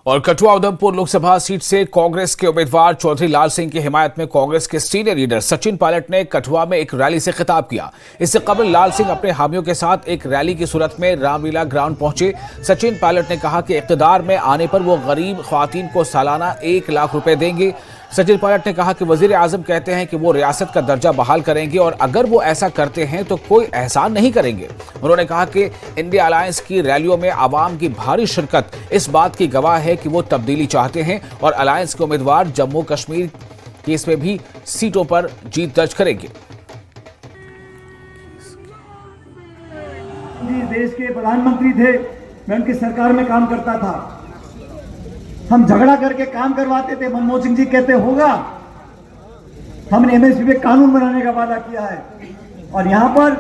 [SPEAKER 1] और कठुआ उधमपुर लोकसभा सीट से कांग्रेस के उम्मीदवार चौधरी लाल सिंह की हिमायत में कांग्रेस के सीनियर लीडर सचिन पायलट ने कठुआ में एक रैली से खिताब किया। इससे कबल लाल सिंह अपने हामियों के साथ एक रैली की सूरत में रामलीला ग्राउंड पहुंचे। सचिन पायलट ने कहा कि इख्तियार में आने पर वो गरीब ख्वातीन को सालाना 1 लाख रुपए देंगे। सचिन पायलट ने कहा कि वजीर आजम कहते हैं कि वो रियासत का दर्जा बहाल करेंगे और अगर वो ऐसा करते हैं तो कोई एहसान नहीं करेंगे। उन्होंने कहा कि इंडिया अलायंस की रैलियों में आवाम की भारी शिरकत इस बात की गवाह है कि वो तब्दीली चाहते हैं और अलायंस के उम्मीदवार जम्मू कश्मीर केस में भी सीटों पर जीत दर्ज करेंगे।
[SPEAKER 20] देश के प्रधानमंत्री थे, मैं उनकी सरकार में काम करता था। हम झगड़ा करके काम करवाते थे। मनमोहन सिंह जी कहते होगा, हमने एमएसपी पे कानून बनाने का वादा किया है और यहां पर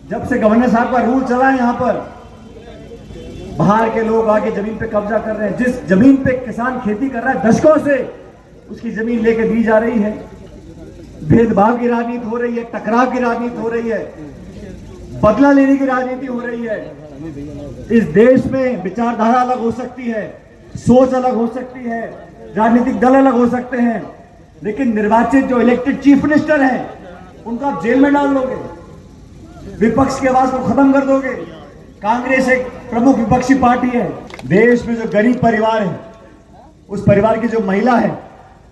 [SPEAKER 20] जब से गवर्नर साहब का रूल चला है, यहां पर बाहर के लोग आके जमीन पे कब्जा कर रहे हैं। जिस जमीन पे किसान खेती कर रहा है दशकों से, उसकी जमीन लेके दी जा रही है। भेदभाव की राजनीति हो रही है, टकराव की राजनीति हो रही है, बदला लेने की राजनीति हो रही है। इस देश में विचारधारा अलग हो सकती है, सोच अलग हो सकती है, राजनीतिक दल अलग हो सकते हैं, लेकिन निर्वाचित जो इलेक्टेड चीफ मिनिस्टर हैं उनको आप जेल में डाल दोगे, विपक्ष की आवाज को खत्म कर दोगे। कांग्रेस एक प्रमुख विपक्षी पार्टी है। देश में जो गरीब परिवार है, उस परिवार की जो महिला है,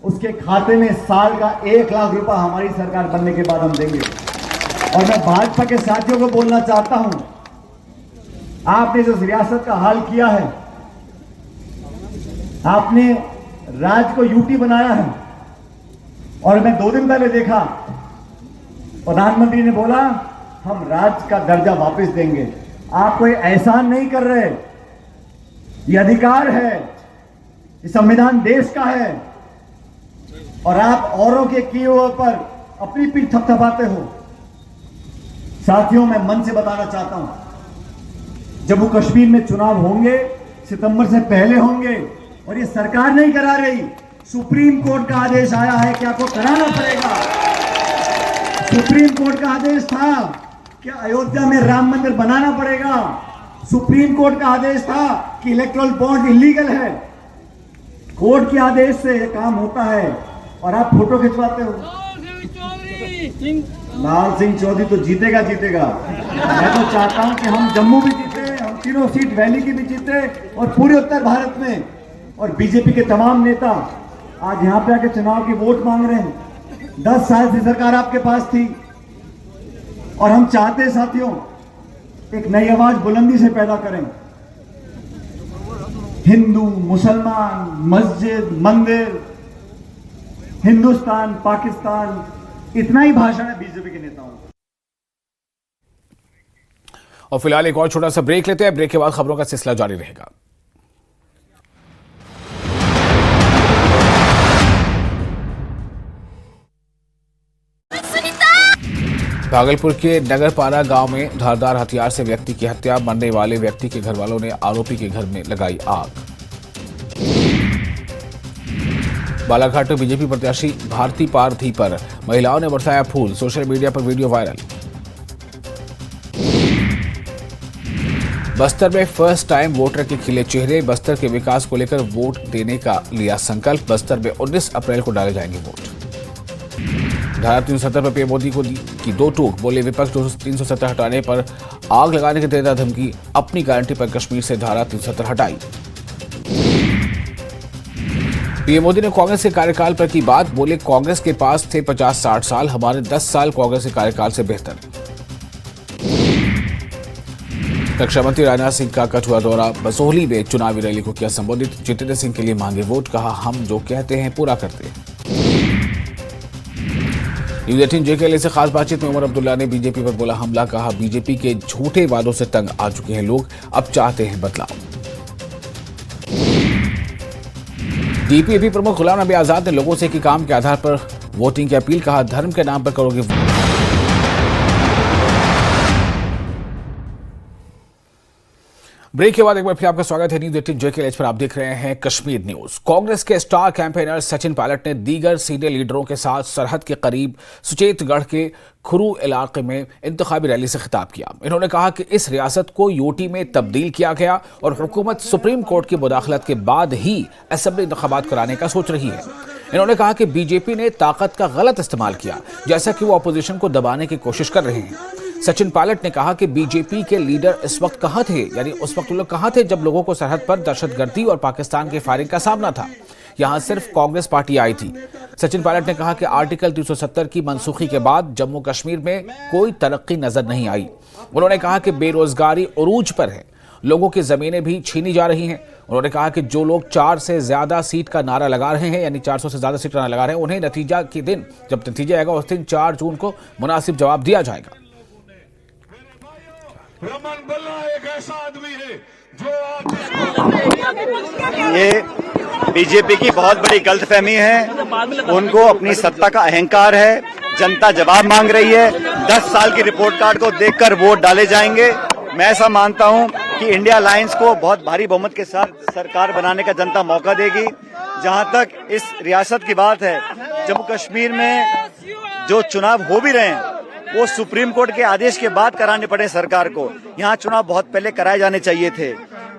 [SPEAKER 20] उसके खाते में साल का 1 लाख रुपया हमारी सरकार बनने के बाद हम देंगे। और मैं भाजपा के साथियों को बोलना चाहता हूं, आपने जो रियासत का हाल किया है, आपने राज्य को यूटी बनाया है और मैं 2 दिन पहले देखा प्रधानमंत्री ने बोला हम राज्य का दर्जा वापस देंगे। आप कोई एहसान नहीं कर रहे, ये अधिकार है, ये संविधान देश का है और आप औरों के किए हुए पर अपनी पीठ थपथपाते हो। साथियों, मैं मन से बताना चाहता हूं, जम्मू कश्मीर में चुनाव होंगे, सितंबर से पहले होंगे और ये सरकार नहीं करा रही, सुप्रीम कोर्ट का आदेश आया है कि आपको कराना पड़ेगा। सुप्रीम कोर्ट का आदेश था कि अयोध्या में राम मंदिर बनाना पड़ेगा। सुप्रीम कोर्ट का आदेश था कि इलेक्टोरल बॉन्ड इलीगल है। कोर्ट के आदेश से ये काम होता है और आप फोटो खिंचवाते हो। लाल सिंह चौधरी तो जीतेगा जीतेगा। मैं तो चाहता हूं कि हम जम्मू भी जीते, हम तीनों सीट वैली की भी जीते और पूरे उत्तर भारत में। और बीजेपी के तमाम नेता आज यहां पे आके चुनाव की वोट मांग रहे हैं। 10 साल से सरकार आपके पास थी और हम चाहते हैं साथियों, एक नई आवाज बुलंदी से पैदा करें। हिंदू, मुसलमान, मस्जिद, मंदिर, हिंदुस्तान, पाकिस्तान, इतना ही भाषण है बीजेपी के नेताओं का।
[SPEAKER 1] और फिलहाल एक और छोटा सा ब्रेक लेते हैं। ब्रेक के बाद खबरों का सिलसिला जारी रहेगा। भागलपुर के नगरपारा गांव में धारदार हथियार से व्यक्ति की हत्या, मरने वाले व्यक्ति के घर वालों ने आरोपी के घर में लगाई आग। बालाघाट में बीजेपी प्रत्याशी भारती पारथी पर महिलाओं ने बरसाया फूल, सोशल मीडिया पर वीडियो वायरल। बस्तर में फर्स्ट टाइम वोटर के खिले चेहरे, बस्तर के विकास को लेकर वोट देने का लिया संकल्प। बस्तर में 19 अप्रैल को डाले जाएंगे वोट। धारा 370 पर पीएम मोदी को की दो टूक, बोले विपक्ष 370 हटाने पर आग लगाने की देता धमकी, अपनी गारंटी पर कश्मीर से धारा 370 हटाई। पीएम मोदी ने कांग्रेस के कार्यकाल पर की बात, बोले कांग्रेस के पास थे 50-60 साल, हमारे 10 साल कांग्रेस के कार्यकाल से बेहतर। रक्षा मंत्री राजनाथ सिंह का कठुआ दौरा, बसोहली में चुनावी रैली को किया संबोधित, जितेंद्र सिंह के लिए मांगे वोट, कहा हम जो कहते हैं पूरा करते हैं। न्यूज़ 18 JKL से खास बातचीत में उमर अब्दुल्ला ने बीजेपी पर बोला हमला, कहा बीजेपी के झूठे वादों से तंग आ चुके हैं लोग, अब चाहते हैं बदलाव। DPAP प्रमुख गुलाम नबी आजाद ने लोगों से कि काम के आधार पर वोटिंग की अपील, कहा धर्म के नाम पर करोगे। ब्रेक के बाद एक बार फिर आपका स्वागत है न्यूज़ 18 JKL पर। आप देख रहे हैं कश्मीर न्यूज। कांग्रेस के स्टार कैंपेनर सचिन पायलट ने दीगर सीनियर लीडरों के साथ सरहद के करीब सुचेतगढ़ के खुरू इलाके में इंतखाबी रैली से खिताब किया। इन्होंने कहा कि इस रियासत को यूटी में तब्दील किया गया और हुकूमत सुप्रीम कोर्ट की मुदाखलत के बाद ही असेंबली इंतखाबात कराने का सोच रही है। इन्होंने कहा कि बीजेपी ने ताकत का गलत इस्तेमाल किया, जैसा कि वो अपोजिशन को दबाने की कोशिश कर रहे हैं। सचिन पायलट ने कहा कि बीजेपी के लीडर इस वक्त कहां थे, यानी उस वक्त लोग कहां थे जब लोगों को सरहद पर दहशतगर्दी और पाकिस्तान के फायरिंग का सामना था। यहां सिर्फ कांग्रेस पार्टी आई थी। सचिन पायलट ने कहा कि आर्टिकल 370 की मनसूखी के बाद जम्मू कश्मीर में कोई तरक्की नजर नहीं आई। उन्होंने कहा कि बेरोजगारी उरूज पर है, लोगों की जमीनें भी छीनी जा रही हैं। उन्होंने कहा कि जो लोग 4 से ज्यादा सीट का नारा लगा रहे हैं, यानी 400 से ज्यादा सीट का नारा लगा रहे हैं, उन्हें नतीजा के दिन, जब नतीजा आएगा उस दिन 4 जून को मुनासिब जवाब दिया जाएगा।
[SPEAKER 19] रमन बल्ला एक ऐसा आदमी है जो
[SPEAKER 21] ये बीजेपी की बहुत बड़ी गलतफहमी है। उनको अपनी सत्ता का अहंकार है। जनता जवाब मांग रही है। 10 साल की रिपोर्ट कार्ड को देखकर वोट डाले जाएंगे। मैं ऐसा मानता हूं कि इंडिया अलायंस को बहुत भारी बहुमत के साथ सरकार बनाने का जनता मौका देगी। जहां तक इस रियासत की बात है, जम्मू कश्मीर में जो चुनाव हो भी रहे हैं वो सुप्रीम कोर्ट के आदेश के बाद कराने पड़े सरकार को। यहाँ चुनाव बहुत पहले कराए जाने चाहिए थे।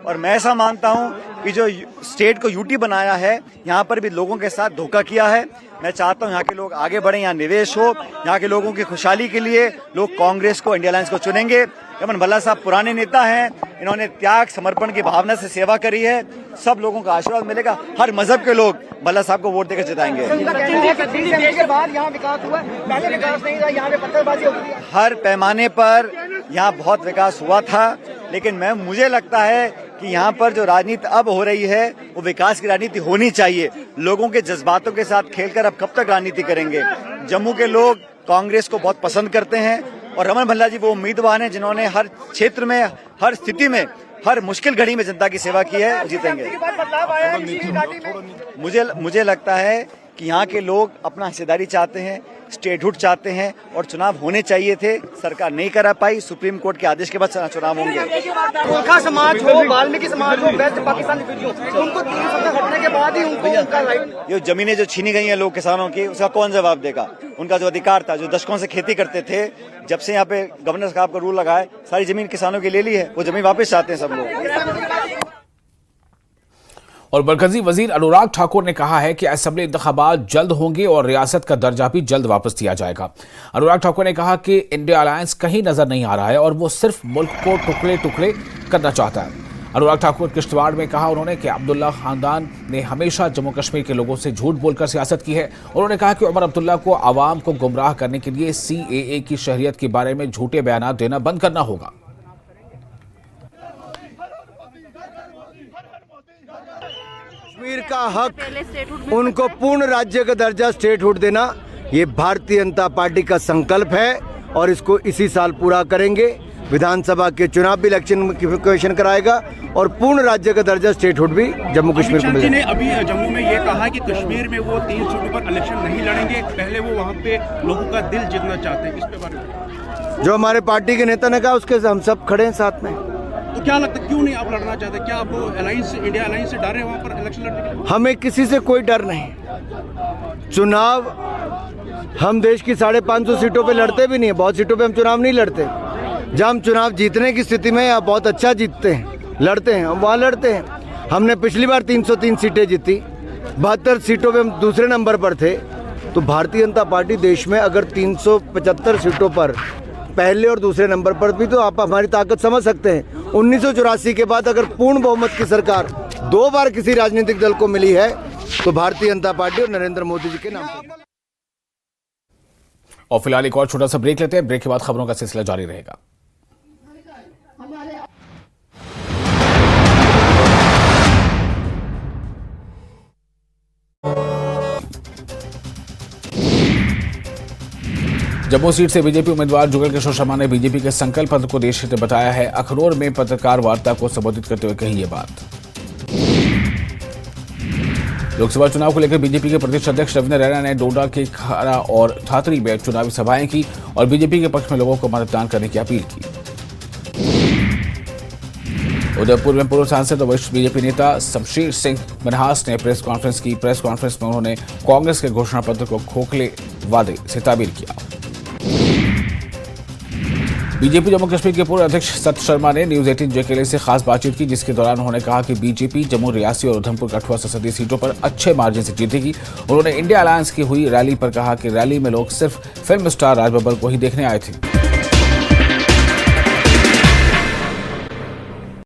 [SPEAKER 21] और मैं ऐसा मानता हूँ कि जो स्टेट को यूटी बनाया है, यहाँ पर भी लोगों के साथ धोखा किया है। मैं चाहता हूँ यहाँ के लोग आगे बढ़े, यहाँ निवेश हो, यहाँ के लोगों की खुशहाली के लिए लोग कांग्रेस को, इंडिया अलायंस को चुनेंगे। रमन भल्ला साहब पुराने नेता हैं, इन्होंने त्याग समर्पण की भावना से सेवा करी है। सब लोगों का आशीर्वाद मिलेगा। हर मजहब के लोग भल्ला साहब को वोट देकर जिताएंगे। हर पैमाने पर यहाँ बहुत विकास हुआ था, लेकिन मुझे लगता है कि यहाँ पर जो राजनीति अब हो रही है वो विकास की राजनीति होनी चाहिए। लोगों के जज्बातों के साथ खेलकर अब कब तक राजनीति करेंगे। जम्मू के लोग कांग्रेस को बहुत पसंद करते हैं और रमन भल्ला जी वो उम्मीदवार हैं जिन्होंने हर क्षेत्र में, हर स्थिति में, हर मुश्किल घड़ी में जनता की सेवा की है। जीतेंगे। मुझे लगता है कि यहाँ के लोग अपना हिस्सेदारी चाहते हैं, स्टेटहुड चाहते हैं और चुनाव होने चाहिए थे। सरकार नहीं करा पाई। सुप्रीम कोर्ट के आदेश के बाद चुनाव होंगे।
[SPEAKER 22] उनका समाज हो, वाल्मीकि समाज हो, वेस्ट पाकिस्तान उनको 370 हटने के बाद ही उनको उनका राइट।
[SPEAKER 21] ये जमीनें जो छीनी गई हैं लोग किसानों की, उसका कौन जवाब देगा। उनका जो अधिकार था, जो दशकों से खेती करते थे, जब से यहाँ पे गवर्नर साहब का रूल लगाए, सारी जमीन किसानों की ले ली है। वो जमीन वापस चाहते हैं सब लोग।
[SPEAKER 1] और मरकजी वजीर अनुराग ठाकुर ने कहा है कि असेंबली इंतखाबात जल्द होंगे और रियासत का दर्जा भी जल्द वापस दिया जाएगा। अनुराग ठाकुर ने कहा कि इंडिया अलायंस कहीं नजर नहीं आ रहा है और वो सिर्फ मुल्क को टुकड़े टुकड़े करना चाहता है। अनुराग ठाकुर किश्तवाड़ में कहा उन्होंने कि अब्दुल्ला खानदान ने हमेशा जम्मू कश्मीर के लोगों से झूठ बोलकर सियासत की है। उन्होंने कहा कि उमर अब्दुल्ला को आवाम को गुमराह करने के लिए CAA की शरीयत के बारे में झूठे बयान देना बंद करना होगा।
[SPEAKER 23] कश्मीर का हक, उनको पूर्ण राज्य का दर्जा, स्टेटहुड देना, ये भारतीय जनता पार्टी का संकल्प है और इसको इसी साल पूरा करेंगे। विधानसभा के चुनाव भी इलेक्शन कमीशन कराएगा और पूर्ण राज्य का दर्जा, स्टेटहुड भी जम्मू कश्मीर को मिलेगा।
[SPEAKER 24] ने अभी जम्मू में ये कहा कि कश्मीर में वो 3 सीटों पर इलेक्शन नहीं लड़ेंगे, पहले वो वहाँ पे लोगों का दिल जीतना चाहते हैं। इस पे बारे में
[SPEAKER 23] जो हमारे पार्टी के नेता ने कहा उसके हम सब खड़े हैं साथ में।
[SPEAKER 24] तो क्या लगता है क्यों नहीं आप लड़ना चाहते? क्या आपको अलायंस, इंडिया अलायंस से डर है वहाँ पर इलेक्शन लड़ने के लिए?
[SPEAKER 23] हमें किसी से कोई डर नहीं। चुनाव हम देश की 550 सीटों पे लड़ते भी नहीं है, बहुत सीटों पे हम चुनाव नहीं लड़ते। जब हम चुनाव जीतने की स्थिति में या बहुत अच्छा जीतते हैं, लड़ते हैं, हम वहाँ लड़ते हैं। हमने पिछली बार 303 सीटें जीती, 72 सीटों पे हम दूसरे नंबर पर थे। तो भारतीय जनता पार्टी देश में अगर 375 सीटों पर पहले और दूसरे नंबर पर भी, तो आप हमारी ताकत समझ सकते हैं। 1984 के बाद अगर पूर्ण बहुमत की सरकार 2 बार किसी राजनीतिक दल को मिली है तो भारतीय जनता पार्टी और नरेंद्र मोदी जी के नाम पर।
[SPEAKER 1] और फिलहाल एक और छोटा सा ब्रेक लेते हैं। ब्रेक के बाद खबरों का सिलसिला जारी रहेगा। जम्मू सीट से बीजेपी उम्मीदवार जुगल किशोर शर्मा ने बीजेपी के संकल्प पत्र को देश हित बताया है। अखनूर में पत्रकार वार्ता को संबोधित करते हुए कही ये बात। लोकसभा चुनाव को लेकर बीजेपी के प्रदेश अध्यक्ष रविंद्र रैना ने डोडा के खारा और ठातरी में चुनावी सभाएं की और बीजेपी के पक्ष में लोगों को मतदान करने की अपील की। उदयपुर में पूर्व सांसद और वरिष्ठ बीजेपी नेता शमशेर सिंह मनहास ने प्रेस कॉन्फ्रेंस की। प्रेस कॉन्फ्रेंस में उन्होंने कांग्रेस के घोषणा पत्र को खोखले वादे से ताबीर किया। बीजेपी जम्मू कश्मीर के पूर्व अध्यक्ष सत शर्मा ने न्यूज 18 जे के लिए से खास बातचीत की, जिसके दौरान उन्होंने कहा कि बीजेपी जम्मू, रियासी और उधमपुर कठुआ संसदीय सीटों पर अच्छे मार्जिन से जीतेगी। उन्होंने इंडिया अलायंस की हुई रैली पर कहा कि रैली में लोग सिर्फ फिल्म स्टार राज बब्बर को ही देखने आए थे।